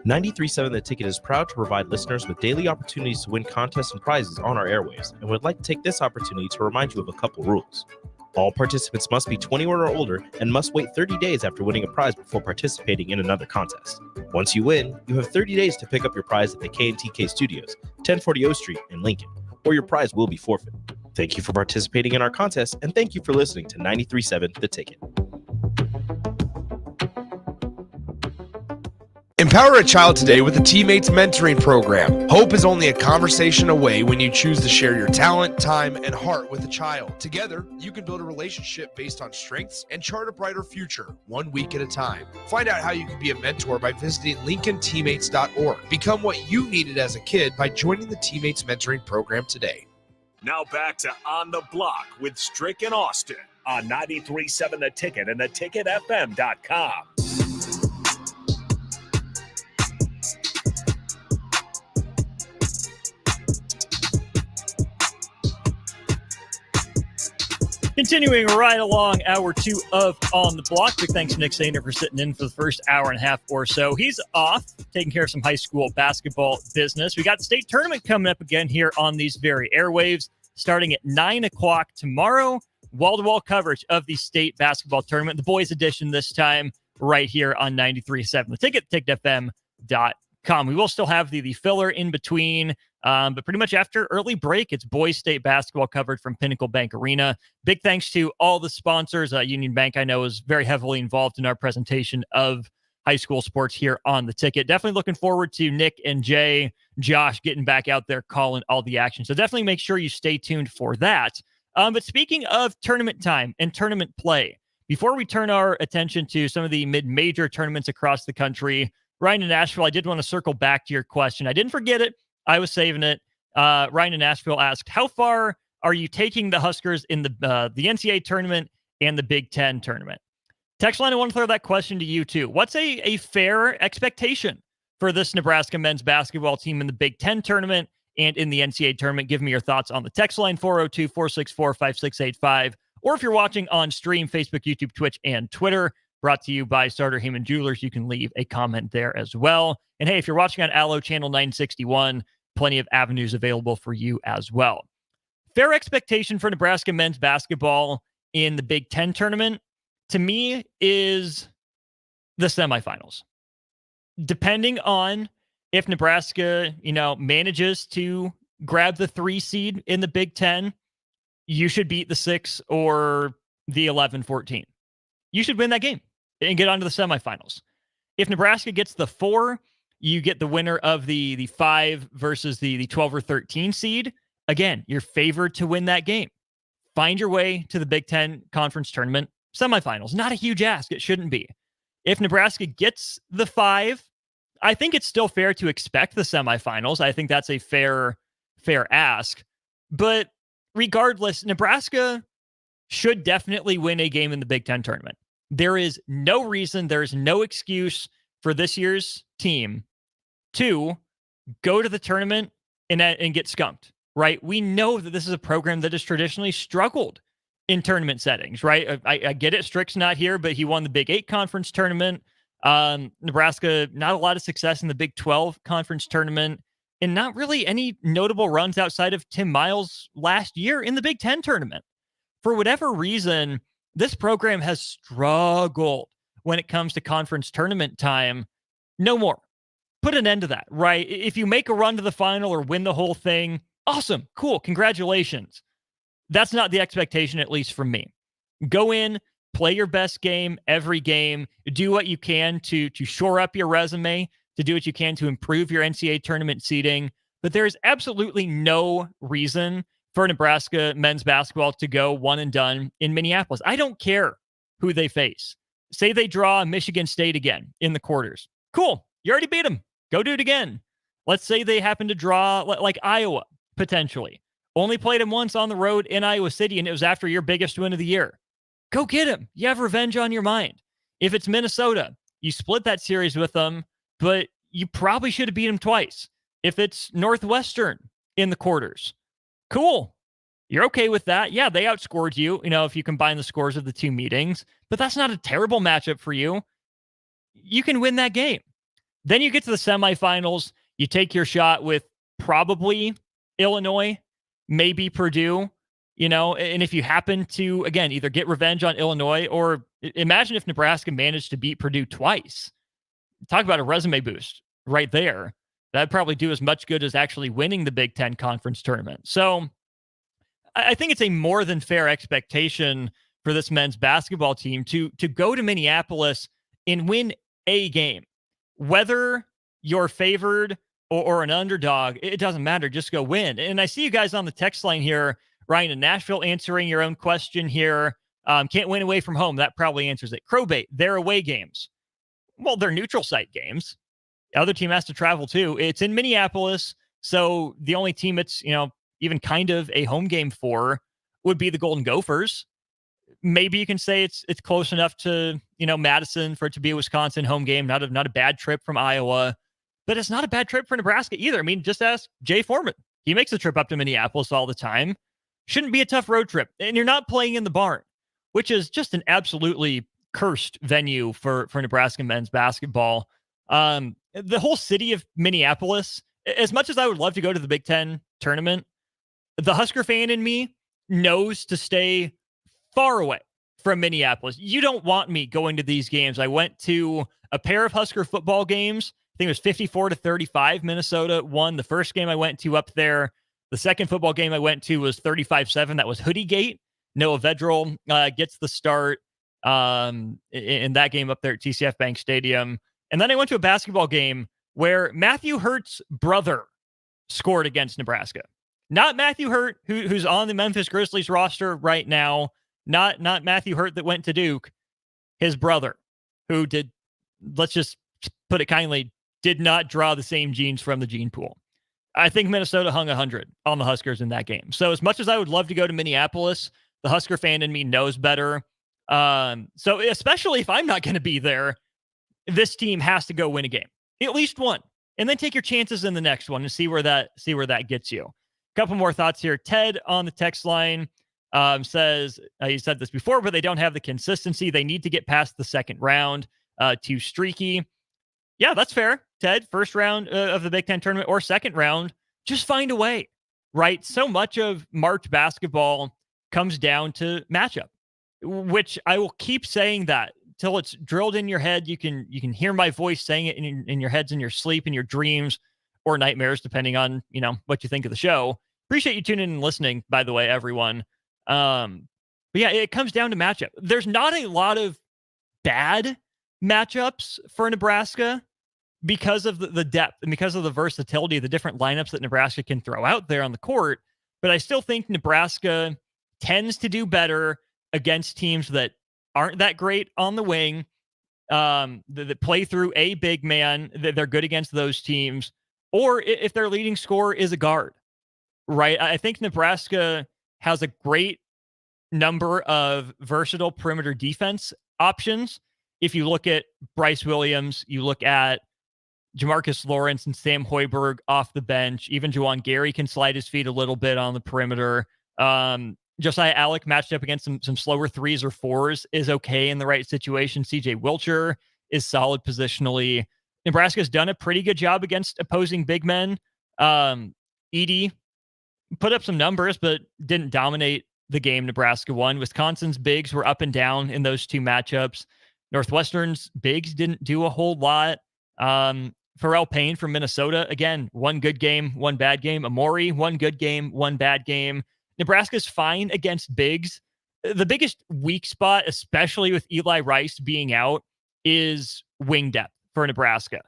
93.7 The Ticket is proud to provide listeners with daily opportunities to win contests and prizes on our airwaves, and would like to take this opportunity to remind you of a couple rules. All participants must be 21 or older and must wait 30 days after winning a prize before participating in another contest. Once you win, you have 30 days to pick up your prize at the K&TK Studios, 1040 O Street in Lincoln, or your prize will be forfeit. Thank you for participating in our contest, and thank you for listening to 93.7 The Ticket. Empower a child today with the Teammates Mentoring Program. Hope is only a conversation away when you choose to share your talent, time, and heart with a child. Together, you can build a relationship based on strengths and chart a brighter future, 1 week at a time. Find out how you can be a mentor by visiting LincolnTeammates.org. Become what you needed as a kid by joining the Teammates Mentoring Program today. Now back to On the Block with Strick and Austin on 93.7 The Ticket and theticketfm.com. Continuing right along hour 2 of On the Block. Big thanks to Nick Sainer for sitting in for the first hour and a half or so. He's off taking care of some high school basketball business. We got the state tournament coming up again here on these very airwaves, starting at 9 o'clock tomorrow. Wall-to-wall coverage of the state basketball tournament, the boys edition this time, right here on 93.7 The Ticket, ticketfm.com. We will still have the filler in between But pretty much after early break, it's boys state basketball covered from Pinnacle Bank Arena. Big thanks to all the sponsors. Union Bank, I know, is very heavily involved in our presentation of high school sports here on the ticket. Definitely looking forward to Nick and Jay, Josh getting back out there calling all the action. So definitely make sure you stay tuned for that. But speaking of tournament time and tournament play, before we turn our attention to some of the mid-major tournaments across the country, Ryan in Nashville, I did want to circle back to your question. I didn't forget it. I was saving it. Ryan in Nashville asked, how far are you taking the Huskers in the NCAA tournament and the Big Ten tournament? Text line, I want to throw that question to you too. What's a fair expectation for this Nebraska men's basketball team in the Big Ten tournament and in the NCAA tournament? Give me your thoughts on the text line, 402-464-5685. Or if you're watching on stream, Facebook, YouTube, Twitch, and Twitter, brought to you by Starter Heyman Jewelers, you can leave a comment there as well. And hey, if you're watching on Allo Channel 961, plenty of avenues available for you as well. Fair expectation for Nebraska men's basketball in the Big Ten tournament, to me, is the semifinals. Depending on if Nebraska, manages to grab the 3 seed in the Big Ten, you should beat the 6 or the 11-14. You should win that game and get on to the semifinals. If Nebraska gets the 4, you get the winner of the 5 versus the 12 or 13 seed. Again, you're favored to win that game. Find your way to the Big Ten conference tournament semifinals. Not a huge ask. It shouldn't be. If Nebraska gets the 5, I think it's still fair to expect the semifinals. I think that's a fair ask. But regardless, Nebraska should definitely win a game in the Big Ten tournament. There is no reason, there's no excuse for this year's team to go to the tournament and get skunked, right? We know that this is a program that has traditionally struggled in tournament settings, right? I get it. Strick's not here, but he won the Big 8 conference tournament. Nebraska, not a lot of success in the Big 12 conference tournament, and not really any notable runs outside of Tim Miles last year in the Big Ten tournament. For whatever reason, this program has struggled when it comes to conference tournament time. No more. Put an end to that, right? If you make a run to the final or win the whole thing, awesome, cool, congratulations. That's not the expectation, at least from me. Go in, play your best game every game, do what you can to shore up your resume, to do what you can to improve your NCAA tournament seeding. But there's absolutely no reason for Nebraska men's basketball to go one and done in Minneapolis. I don't care who they face. Say they draw Michigan State again in the quarters. Cool. You already beat them. Go do it again. Let's say they happen to draw like Iowa, potentially. Only played them once on the road in Iowa City, and it was after your biggest win of the year. Go get him. You have revenge on your mind. If it's Minnesota, you split that series with them, but you probably should have beat them twice. If it's Northwestern in the quarters, cool. You're okay with that. Yeah, they outscored you, if you combine the scores of the 2 meetings, but that's not a terrible matchup for you. You can win that game. Then you get to the semifinals. You take your shot with probably Illinois, maybe Purdue, and if you happen to, again, either get revenge on Illinois or imagine if Nebraska managed to beat Purdue twice. Talk about a resume boost right there. That'd probably do as much good as actually winning the Big Ten conference tournament. So I think it's a more than fair expectation for this men's basketball team to go to Minneapolis and win a game. Whether you're favored or an underdog, it doesn't matter. Just go win. And I see you guys on the text line here, Ryan in Nashville, answering your own question here. Can't win away from home. That probably answers it. Crowbait, their away games. Well, they're neutral site games. The other team has to travel too. It's in Minneapolis. So the only team it's, even kind of a home game for would be the Golden Gophers. Maybe you can say it's close enough to, Madison for it to be a Wisconsin home game. Not a bad trip from Iowa, but it's not a bad trip for Nebraska either. I mean, just ask Jay Foreman. He makes the trip up to Minneapolis all the time. Shouldn't be a tough road trip. And you're not playing in the barn, which is just an absolutely cursed venue for Nebraska men's basketball. The whole city of Minneapolis, as much as I would love to go to the Big Ten tournament, the Husker fan in me knows to stay far away from Minneapolis. You don't want me going to these games. I went to a pair of Husker football games think it was 54-35. Minnesota won the first game I went to up there. The second football game I went to was 35-7. That was Hoodie Gate. Noah Vedral gets the start in that game up there at TCF Bank Stadium. And then I went to a basketball game where Matthew Hurt's brother scored against Nebraska. Not Matthew Hurt, who's on the Memphis Grizzlies roster right now. Not Matthew Hurt that went to Duke. His brother, who did, let's just put it kindly, did not draw the same genes from the gene pool. I think Minnesota hung 100 on the Huskers in that game. So as much as I would love to go to Minneapolis, the Husker fan in me knows better. So especially if I'm not going to be there, this team has to go win a game, at least one, and then take your chances in the next one and see where that gets you. A couple more thoughts here. Ted on the text line says, he said this before, but they don't have the consistency. They need to get past the second round. Too streaky. Yeah, that's fair, Ted. First round of the Big Ten tournament or second round, just find a way, right? So much of March basketball comes down to matchup, which I will keep saying that till it's drilled in your head. You can hear my voice saying it in your heads, in your sleep, in your dreams, or nightmares, depending on what you think of the show. Appreciate you tuning in and listening, by the way, everyone. But yeah, it comes down to matchup. There's not a lot of bad matchups for Nebraska because of the depth and because of the versatility, the different lineups that Nebraska can throw out there on the court. But I still think Nebraska tends to do better against teams that aren't that great on the wing, that play through a big man, that they're good against those teams, or if their leading scorer is a guard, right? I think Nebraska has a great number of versatile perimeter defense options. If you look at Bryce Williams, you look at Jamarcus Lawrence and Sam Hoiberg off the bench. Even Juwan Gary can slide his feet a little bit on the perimeter. Josiah Alec matched up against some slower threes or fours is okay in the right situation. CJ Wilcher is solid positionally. Nebraska's done a pretty good job against opposing big men. Edey put up some numbers, but didn't dominate the game Nebraska won. Wisconsin's bigs were up and down in those two matchups. Northwestern's bigs didn't do a whole lot. Pharrell Payne from Minnesota, again, one good game, one bad game. Amori, one good game, one bad game. Nebraska's fine against bigs. The biggest weak spot, especially with Eli Rice being out, is wing depth for Nebraska.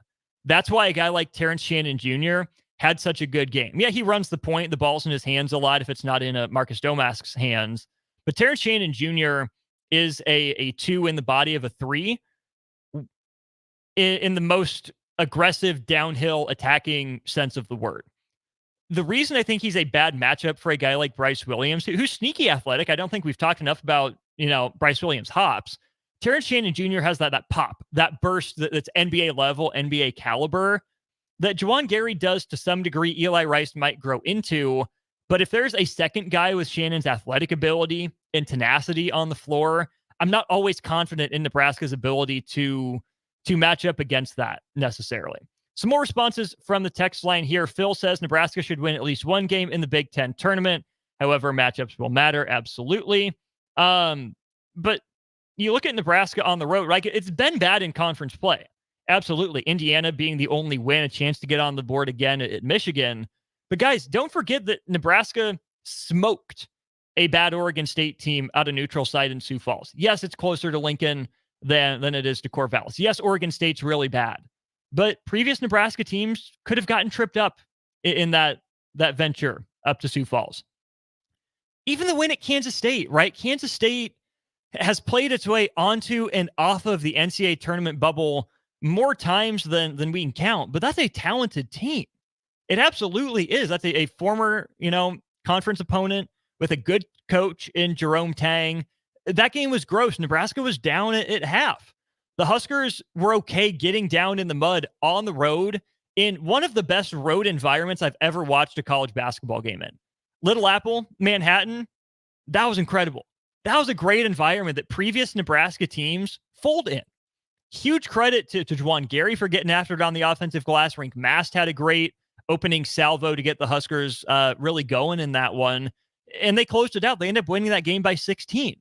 That's why a guy like Terrence Shannon Jr. had such a good game. Yeah, he runs the point. The ball's in his hands a lot if it's not in Marcus Domask's hands. But Terrence Shannon Jr. is a 2 in the body of a 3 in the most aggressive downhill attacking sense of the word. The reason I think he's a bad matchup for a guy like Bryce Williams, who's sneaky athletic, I don't think we've talked enough about, Bryce Williams' hops. Terrence Shannon Jr. has that pop, that burst that's NBA level, NBA caliber, that Juwan Gary does to some degree. Eli Rice might grow into, but if there's a second guy with Shannon's athletic ability and tenacity on the floor, I'm not always confident in Nebraska's ability to match up against that necessarily. Some more responses from the text line here. Phil says Nebraska should win at least one game in the Big Ten tournament. However, matchups will matter. Absolutely. But you look at Nebraska on the road, right? It's been bad in conference play. Absolutely. Indiana being the only win, a chance to get on the board again at Michigan. But guys, don't forget that Nebraska smoked a bad Oregon State team out of neutral site in Sioux Falls. Yes, it's closer to Lincoln than it is to Corvallis. Yes, Oregon State's really bad. But previous Nebraska teams could have gotten tripped up in that venture up to Sioux Falls. Even the win at Kansas State, right? Kansas State has played its way onto and off of the NCAA tournament bubble more times than we can count. But that's a talented team. It absolutely is. That's a former, conference opponent with a good coach in Jerome Tang. That game was gross. Nebraska was down at half. The Huskers were okay getting down in the mud on the road in one of the best road environments I've ever watched a college basketball game in. Little Apple, Manhattan, that was incredible. That was a great environment that previous Nebraska teams fold in. Huge credit to Juwan Gary for getting after it on the offensive glass. Rink Mast had a great opening salvo to get the Huskers really going in that one. And they closed it out. They ended up winning that game by 16.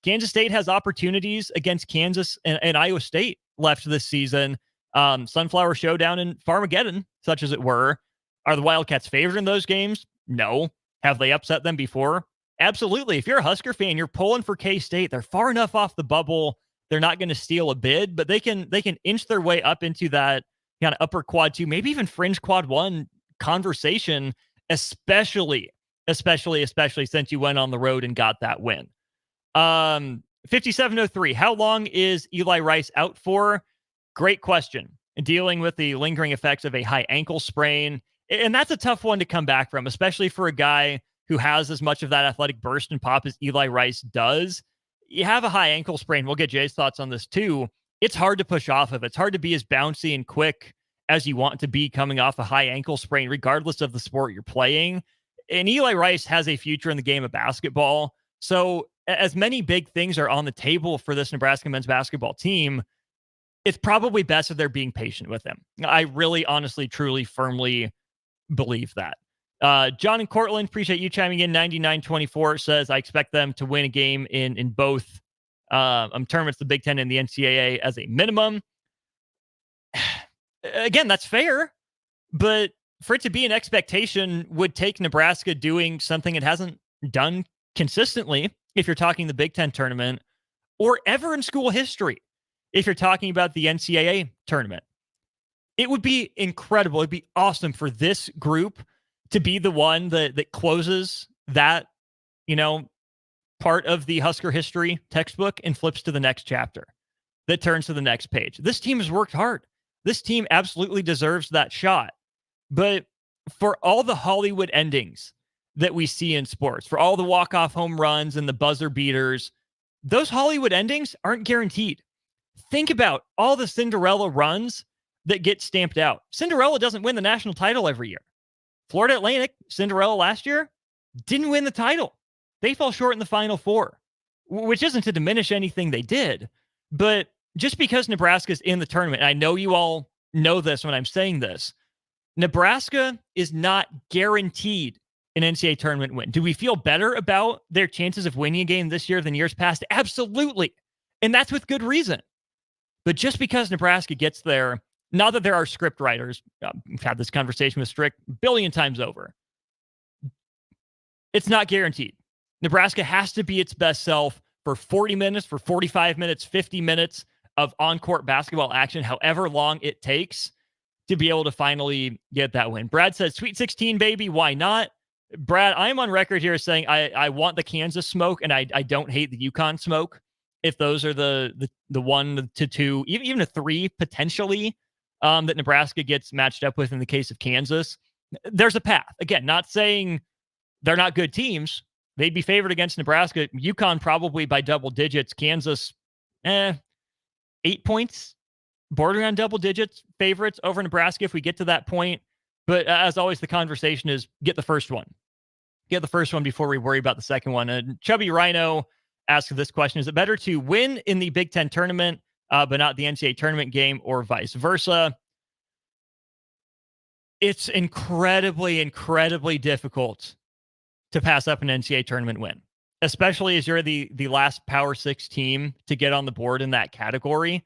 Kansas State has opportunities against Kansas and Iowa State left this season. Sunflower Showdown and Farmageddon, such as it were. Are the Wildcats favored in those games? No. Have they upset them before? Absolutely. If you're a Husker fan, you're pulling for K-State. They're far enough off the bubble. They're not going to steal a bid, but they can inch their way up into that kind of upper quad 2, maybe even fringe quad 1 conversation, especially since you went on the road and got that win. 5703, how long is Eli Rice out for? Great question. Dealing with the lingering effects of a high ankle sprain. And that's a tough one to come back from, especially for a guy who has as much of that athletic burst and pop as Eli Rice does. You have a high ankle sprain. We'll get Jay's thoughts on this too. It's hard to push off of. It's hard to be as bouncy and quick as you want to be coming off a high ankle sprain, regardless of the sport you're playing. And Eli Rice has a future in the game of basketball. So as many big things are on the table for this Nebraska men's basketball team, it's probably best that they're being patient with him. I really, honestly, truly, firmly believe that. John and Cortland, appreciate you chiming in. 9924 says, I expect them to win a game in both tournaments, the Big Ten and the NCAA, as a minimum. Again, that's fair, but for it to be an expectation would take Nebraska doing something it hasn't done consistently, if you're talking the Big Ten tournament, or ever in school history, if you're talking about the NCAA tournament. It would be incredible. It'd be awesome for this group to be the one that closes that, part of the Husker history textbook and flips to the next chapter, that turns to the next page. This team has worked hard. This team absolutely deserves that shot. But for all the Hollywood endings that we see in sports, for all the walk-off home runs and the buzzer beaters, those Hollywood endings aren't guaranteed. Think about all the Cinderella runs that get stamped out. Cinderella doesn't win the national title every year. Florida Atlantic, Cinderella last year, didn't win the title. They fell short in the Final Four, which isn't to diminish anything they did. But just because Nebraska's in the tournament, and I know you all know this when I'm saying this, Nebraska is not guaranteed an NCAA tournament win. Do we feel better about their chances of winning a game this year than years past? Absolutely. And that's with good reason. But just because Nebraska gets there, now that there are script writers, we've had this conversation with Strick a billion times over, it's not guaranteed. Nebraska has to be its best self for 40 minutes, for 45 minutes, 50 minutes of on-court basketball action, however long it takes to be able to finally get that win. Brad says, Sweet 16, baby, why not? Brad, I'm on record here saying I want the Kansas smoke, and I don't hate the UConn smoke. If those are the 1 to 2, even a 3 potentially, that Nebraska gets matched up with in the case of Kansas, there's a path. Again, not saying they're not good teams. They'd be favored against Nebraska. UConn probably by double digits. Kansas, 8 points, bordering on double digits favorites over Nebraska if we get to that point. But as always, the conversation is get the first one. Get the first one before we worry about the second one. And Chubby Rhino asks this question: is it better to win in the Big Ten tournament, but not the NCAA tournament game, or vice versa? It's incredibly, incredibly difficult to pass up an NCAA tournament win, especially as you're the last Power 6 team to get on the board in that category.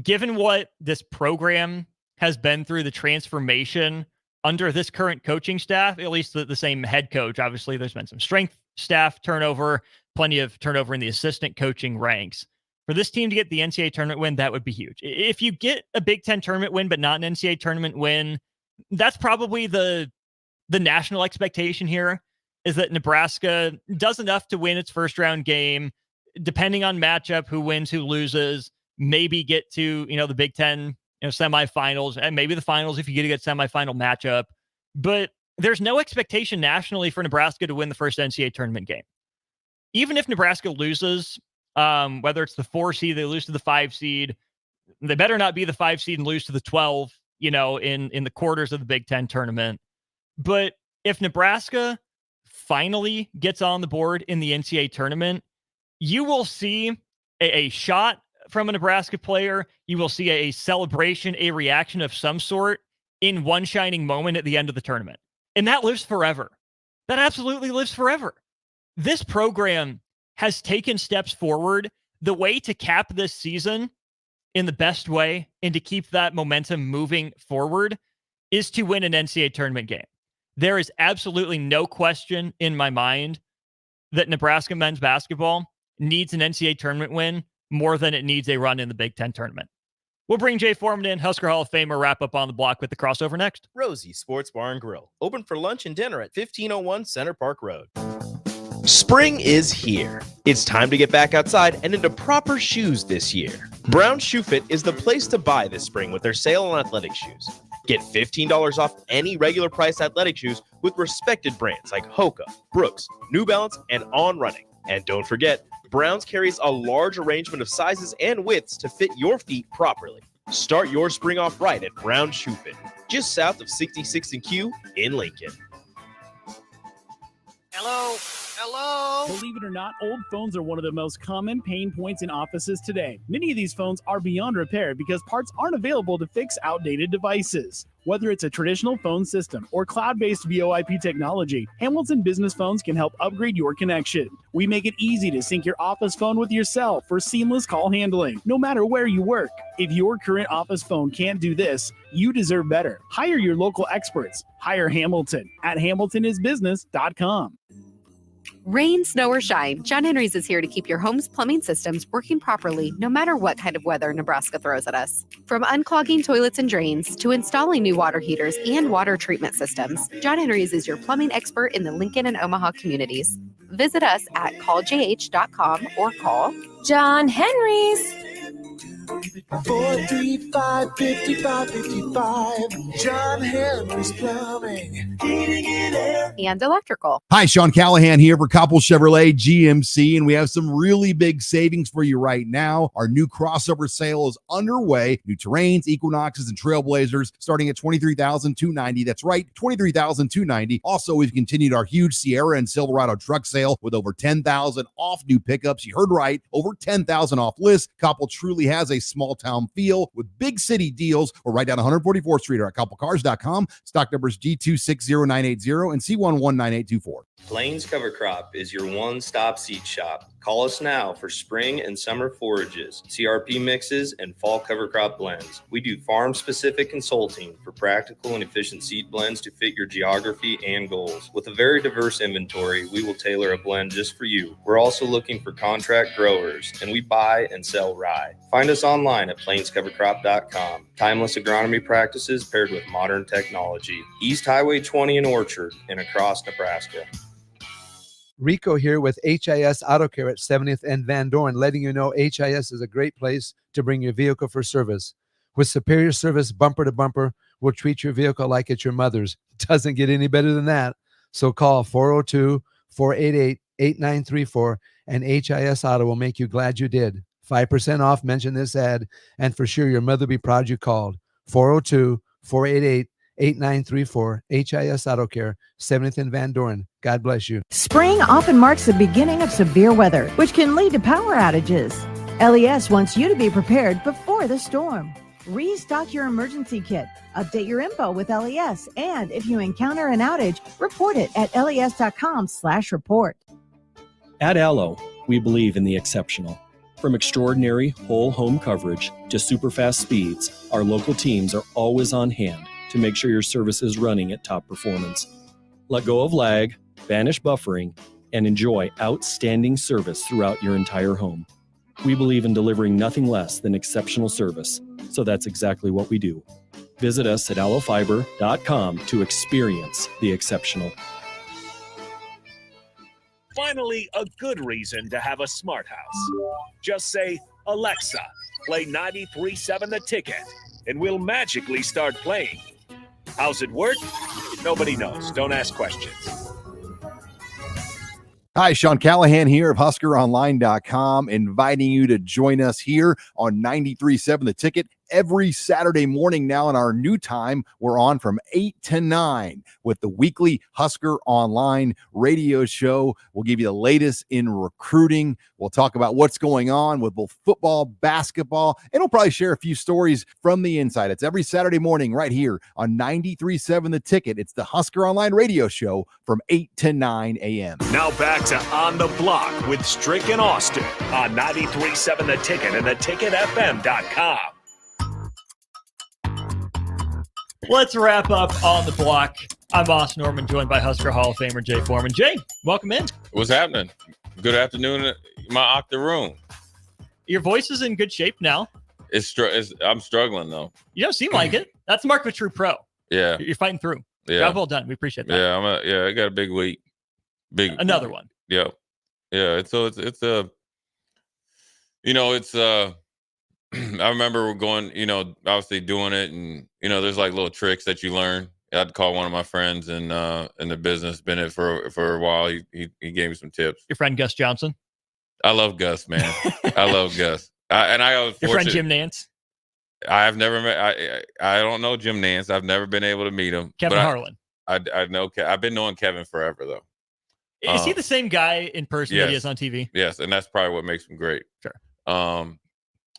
Given what this program has been through, the transformation under this current coaching staff, at least the same head coach, obviously there's been some strength staff turnover, plenty of turnover in the assistant coaching ranks. For this team to get the NCAA tournament win, that would be huge. If you get a Big Ten tournament win, but not an NCAA tournament win, that's probably the national expectation here, is that Nebraska does enough to win its first round game, depending on matchup, who wins, who loses, maybe get to, the Big Ten, semifinals, and maybe the finals if you get a good semifinal matchup. But there's no expectation nationally for Nebraska to win the first NCAA tournament game. Even if Nebraska loses, whether it's the 4 seed, they lose to the 5 seed, they better not be the 5 seed and lose to the 12, in the quarters of the Big Ten tournament. But if Nebraska finally gets on the board in the NCAA tournament, you will see a shot from a Nebraska player. You will see a celebration, a reaction of some sort in one shining moment at the end of the tournament. And that lives forever. That absolutely lives forever. This program has taken steps forward. The way to cap this season in the best way and to keep that momentum moving forward is to win an NCAA tournament game. There is absolutely no question in my mind that Nebraska men's basketball needs an NCAA tournament win more than it needs a run in the Big Ten tournament. We'll bring Jay Foreman in, Husker Hall of Famer, wrap up on the block with the crossover next. Rosie Sports Bar and Grill, open for lunch and dinner at 1501 Center Park Road. Spring is here. It's time to get back outside and into proper shoes this year. Brown Shoe Fit is the place to buy this spring with their sale on athletic shoes. Get $15 off any regular price athletic shoes with respected brands like Hoka, Brooks, New Balance, and On Running. And don't forget, Browns carries a large arrangement of sizes and widths to fit your feet properly. Start your spring off right at Brown Shoe Fit, just south of 66th and Q in Lincoln. Hello? Believe it or not, old phones are one of the most common pain points in offices today. Many of these phones are beyond repair because parts aren't available to fix outdated devices. Whether it's a traditional phone system or cloud-based VoIP technology, Hamilton Business Phones can help upgrade your connection. We make it easy to sync your office phone with your cell for seamless call handling, no matter where you work. If your current office phone can't do this, you deserve better. Hire your local experts. Hire Hamilton at hamiltonisbusiness.com. Rain, snow, or shine, John Henry's is here to keep your home's plumbing systems working properly no matter what kind of weather Nebraska throws at us. From unclogging toilets and drains to installing new water heaters and water treatment systems, John Henry's is your plumbing expert in the Lincoln and Omaha communities. Visit us at calljh.com or call John Henry's. 435-5555. John Henry's Plumbing, Heating and Air, and Electrical. Hi, Sean Callahan here for Koppel Chevrolet GMC, and we have some really big savings for you right now. Our new crossover sale is underway. New Terrains, Equinoxes, and Trailblazers starting at $23,290. That's right, $23,290. Also, we've continued our huge Sierra and Silverado truck sale with over $10,000 off new pickups. You heard right, over $10,000 off list. Koppel truly has a small town feel with big city deals. We're right down 144th Street or at koppelcars.com. Stock numbers G260980 and C119824. Plains Cover Crop is your one-stop seed shop. Call us now for spring and summer forages, CRP mixes, and fall cover crop blends. We do farm-specific consulting for practical and efficient seed blends to fit your geography and goals. With a very diverse inventory, we will tailor a blend just for you. We're also looking for contract growers, and we buy and sell rye. Find us online at plainscovercrop.com. Timeless agronomy practices paired with modern technology. East Highway 20 in Orchard and across Nebraska. Rico here with HIS Auto Care at 70th and Van Dorn, letting you know HIS is a great place to bring your vehicle for service. With superior service bumper to bumper, we'll treat your vehicle like it's your mother's. Doesn't get any better than that. So call 402-488-8934 and HIS Auto will make you glad you did. 5% off, mention this ad, and for sure your mother will be proud you called. 402-488-8934, HIS Auto Care, 70th and Van Dorn. God bless you. Spring often marks the beginning of severe weather, which can lead to power outages. LES wants you to be prepared before the storm. Restock your emergency kit, update your info with LES, and if you encounter an outage, report it at les.com/report. At Allo, we believe in the exceptional. From extraordinary whole home coverage to super fast speeds, our local teams are always on hand to make sure your service is running at top performance. Let go of lag, banish buffering, and enjoy outstanding service throughout your entire home. We believe in delivering nothing less than exceptional service, so that's exactly what we do. Visit us at allofiber.com to experience the exceptional. Finally, a good reason to have a smart house. Just say, Alexa, play 93.7 The Ticket, and we'll magically start playing. How's it work? Nobody knows. Don't ask questions. Hi, Sean Callahan here of HuskerOnline.com, inviting you to join us here on 93.7 The Ticket every Saturday morning now. In our new time, we're on from 8 to 9 with the weekly Husker Online radio show. We'll give you the latest in recruiting. We'll talk about what's going on with both football, basketball, and we'll probably share a few stories from the inside. It's every Saturday morning right here on 93.7 The Ticket. It's the Husker Online radio show from 8 to 9 a.m. Now back to On the Block with Strick and Austin on 93.7 The Ticket and theticketfm.com. Let's wrap up On the Block. I'm Austin Norman, joined by Husker Hall of Famer Jay Foreman. Jay, welcome in. What's happening? Good afternoon, my octoroon. Your voice is in good shape now. I'm struggling, though. You don't seem like it. That's the mark of a true pro. Yeah. You're fighting through. Yeah. Job well done. We appreciate that. Yeah, I got a big week. Another one. Yeah. Yeah. I remember going, obviously doing it, and there's like little tricks that you learn. I had to call one of my friends in the business, been in it for a while. He gave me some tips. Your friend Gus Johnson? I love Gus, man. I love Gus. I was your friend Jim Nance? I have never met. I don't know Jim Nance. I've never been able to meet him. Kevin Harlan. I know. I've been knowing Kevin forever, though. Is he the same guy in person that he is on TV? Yes, and that's probably what makes him great. Sure.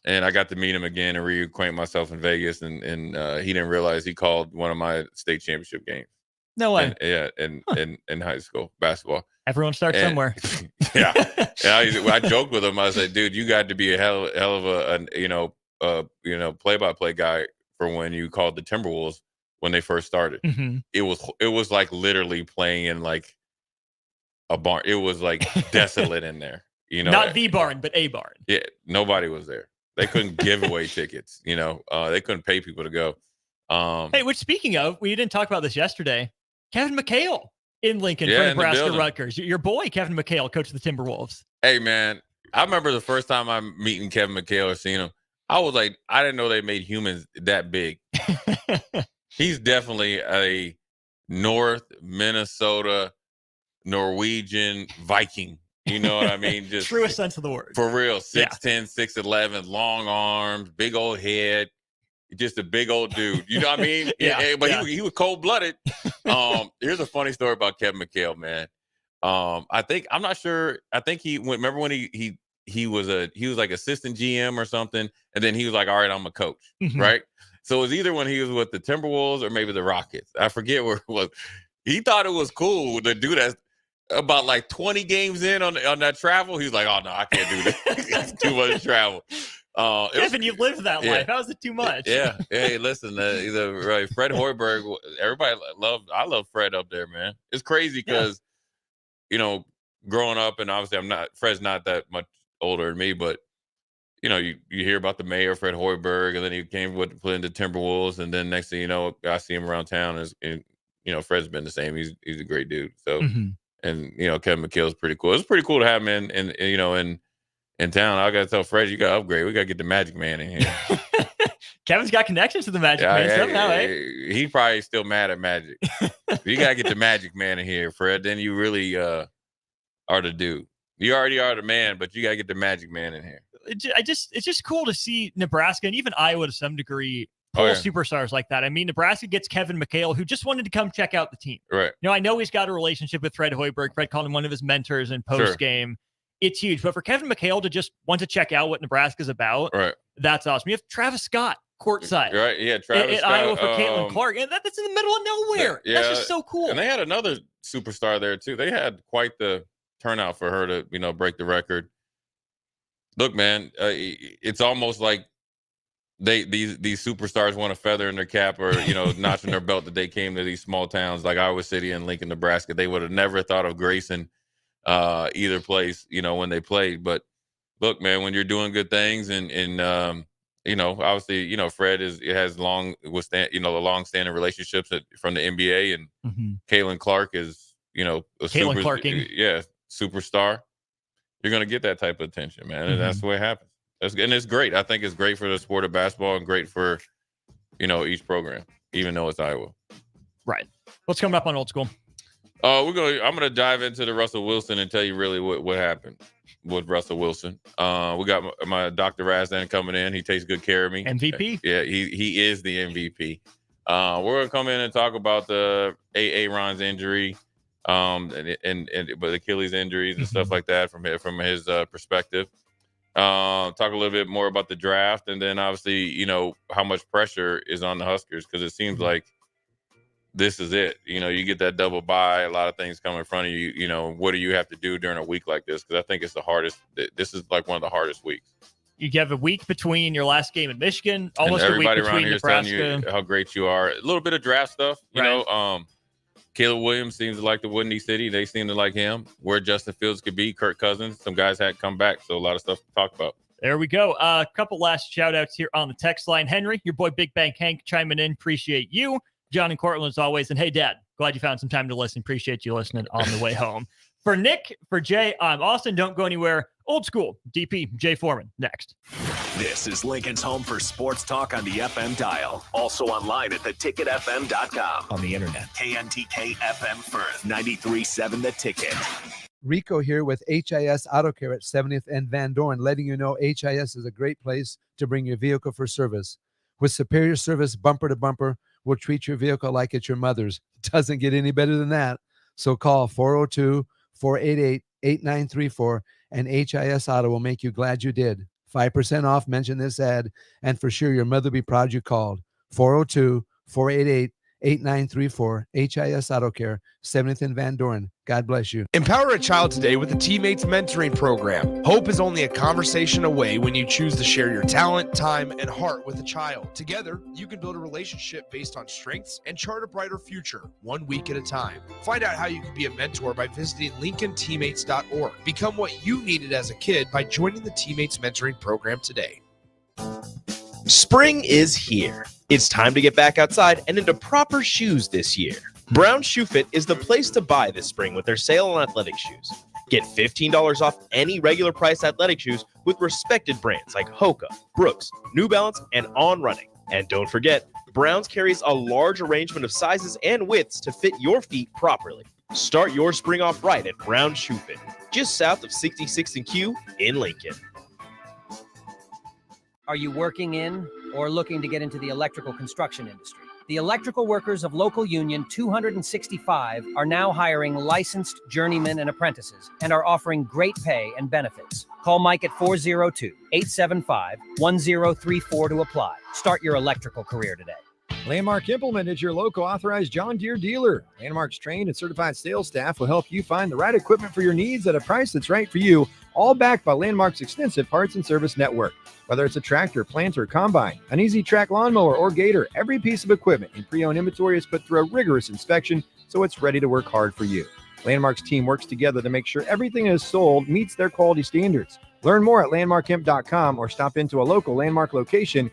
And I got to meet him again and reacquaint myself in Vegas, and he didn't realize he called one of my state championship games. No way. In high school basketball. Everyone starts somewhere. Yeah. And I joked with him. I said, "Dude, you got to be a hell of a play-by-play guy for when you called the Timberwolves when they first started. Mm-hmm. It was like literally playing in like a barn. It was like desolate in there. Not the barn, but a barn. Yeah, nobody was there. They couldn't give away tickets. They couldn't pay people to go. Hey, which speaking of, we didn't talk about this yesterday. Kevin McHale in Lincoln for Nebraska Rutgers. Your boy, Kevin McHale, coach of the Timberwolves. Hey, man, I remember the first time I'm meeting Kevin McHale or seeing him. I was like, I didn't know they made humans that big. He's definitely a North Minnesota Norwegian Viking. You know what I mean? Just truest sense of the word. For real. 6'10", 6'11", long arms, big old head. Just a big old dude. You know what I mean? He was cold-blooded. Here's a funny story about Kevin McHale, man. I'm not sure. I think remember when he was like assistant GM or something, and then he was like, all right, I'm a coach, right? So it was either when he was with the Timberwolves or maybe the Rockets. I forget where it was. He thought it was cool to do that. About like 20 games in on that travel, he was like, oh no, I can't do that. It's too much travel. Kevin, you've lived that life. How is it too much? Yeah. Hey, listen, Fred Hoiberg, I love Fred up there, man. It's crazy because, growing up, and obviously Fred's not that much older than me, but you hear about the mayor, Fred Hoiberg, and then he came put into Timberwolves, and then next thing you know, I see him around town, and Fred's been the same. He's a great dude. So, and Kevin McHale's pretty cool. It's pretty cool to have him in town. I gotta tell Fred, you gotta upgrade. We gotta get the Magic Man in here. Kevin's got connections to the Magic Man somehow, He's probably still mad at Magic. You gotta get the Magic Man in here, Fred. Then you really are the dude. You already are the man, but you gotta get the Magic Man in here. It's just cool to see Nebraska and even Iowa to some degree pull superstars like that. I mean, Nebraska gets Kevin McHale, who just wanted to come check out the team. Right. I know he's got a relationship with Fred Hoiberg. Fred called him one of his mentors in post game. It's huge. But for Kevin McHale to just want to check out what Nebraska's about, that's awesome. You have Travis Scott courtside. Right. Yeah. Travis Scott. Iowa for Caitlin Clark. And that's in the middle of nowhere. Yeah, that's just so cool. And they had another superstar there too. They had quite the turnout for her to, break the record. Look, man, it's almost like these superstars want a feather in their cap or, notch in their belt that they came to these small towns like Iowa City and Lincoln, Nebraska. They would have never thought of gracing either place, when they played. But look, man, when you're doing good things and obviously, Fred has long-standing relationships from the NBA, and Caitlin Clark is, superstar. You're going to get that type of attention, man. And that's the way it happens. And it's great. I think it's great for the sport of basketball and great for, each program, even though it's Iowa. Right. What's coming up on Old School? I'm gonna dive into the Russell Wilson and tell you really what happened with Russell Wilson. We got my Dr. Razdan coming in. He takes good care of me. MVP. Yeah, he is the MVP. We're gonna come in and talk about the Aaron's injury, but Achilles injuries and stuff like that from his perspective. Talk a little bit more about the draft, and then obviously how much pressure is on the Huskers, because it seems like this is it. You get that double bye, a lot of things come in front of you. What do you have to do during a week like this? Because I think it's the hardest. This is like one of the hardest weeks. You have a week between your last game in Michigan, almost and a week everybody around between here Nebraska. is telling you how great you are. A little bit of draft stuff, you know. Caleb Williams seems to like the Windy City. They seem to like him. Where Justin Fields could be, Kirk Cousins. Some guys had come back, so a lot of stuff to talk about. There we go. A couple last shout outs here on the text line. Henry, your boy Big Bang Hank chiming in. Appreciate you. John and Cortland, as always. And hey, Dad, glad you found some time to listen. Appreciate you listening on the way home. For Nick, for Jay, I'm Austin. Don't go anywhere. Old school. DP, Jay Foreman. Next. This is Lincoln's home for sports talk on the FM dial. Also online at theticketfm.com. On the internet. KNTK FM Firth. 93.7 The Ticket. Rico here with HIS Auto Care at 70th and Van Dorn, letting you know HIS is a great place to bring your vehicle for service. With superior service bumper to bumper, we'll treat your vehicle like it's your mother's. It doesn't get any better than that. So call 402-488-8934 and HIS Auto will make you glad you did. 5% off, mention this ad, and for sure your mother will be proud you called. 402-488-8934, HIS Auto Care, 70th and Van Dorn. God bless you. Empower a child today with the Teammates Mentoring Program. Hope is only a conversation away when you choose to share your talent, time, and heart with a child. Together, you can build a relationship based on strengths and chart a brighter future, 1 week at a time. Find out how you can be a mentor by visiting LincolnTeammates.org. Become what you needed as a kid by joining the Teammates Mentoring Program today. Spring is here. It's time to get back outside and into proper shoes this year. Brown Shoe Fit is the place to buy this spring with their sale on athletic shoes. Get $15 off any regular price athletic shoes with respected brands like Hoka, Brooks, New Balance, and On Running. And don't forget, Browns carries a large arrangement of sizes and widths to fit your feet properly. Start your spring off right at Brown Shoe Fit, just south of 66th and Q in Lincoln. Are you working in or looking to get into the electrical construction industry? The electrical workers of Local Union 265 are now hiring licensed journeymen and apprentices and are offering great pay and benefits. Call Mike at 402-875-1034 to apply. Start your electrical career today. Landmark Implement is your local authorized John Deere dealer. Landmark's trained and certified sales staff will help you find the right equipment for your needs at a price that's right for you, all backed by Landmark's extensive parts and service network. Whether it's a tractor, planter, combine, an easy track lawnmower, or gator, every piece of equipment in pre-owned inventory is put through a rigorous inspection so it's ready to work hard for you. Landmark's team works together to make sure everything is sold meets their quality standards. Learn more at landmarkimp.com or stop into a local Landmark location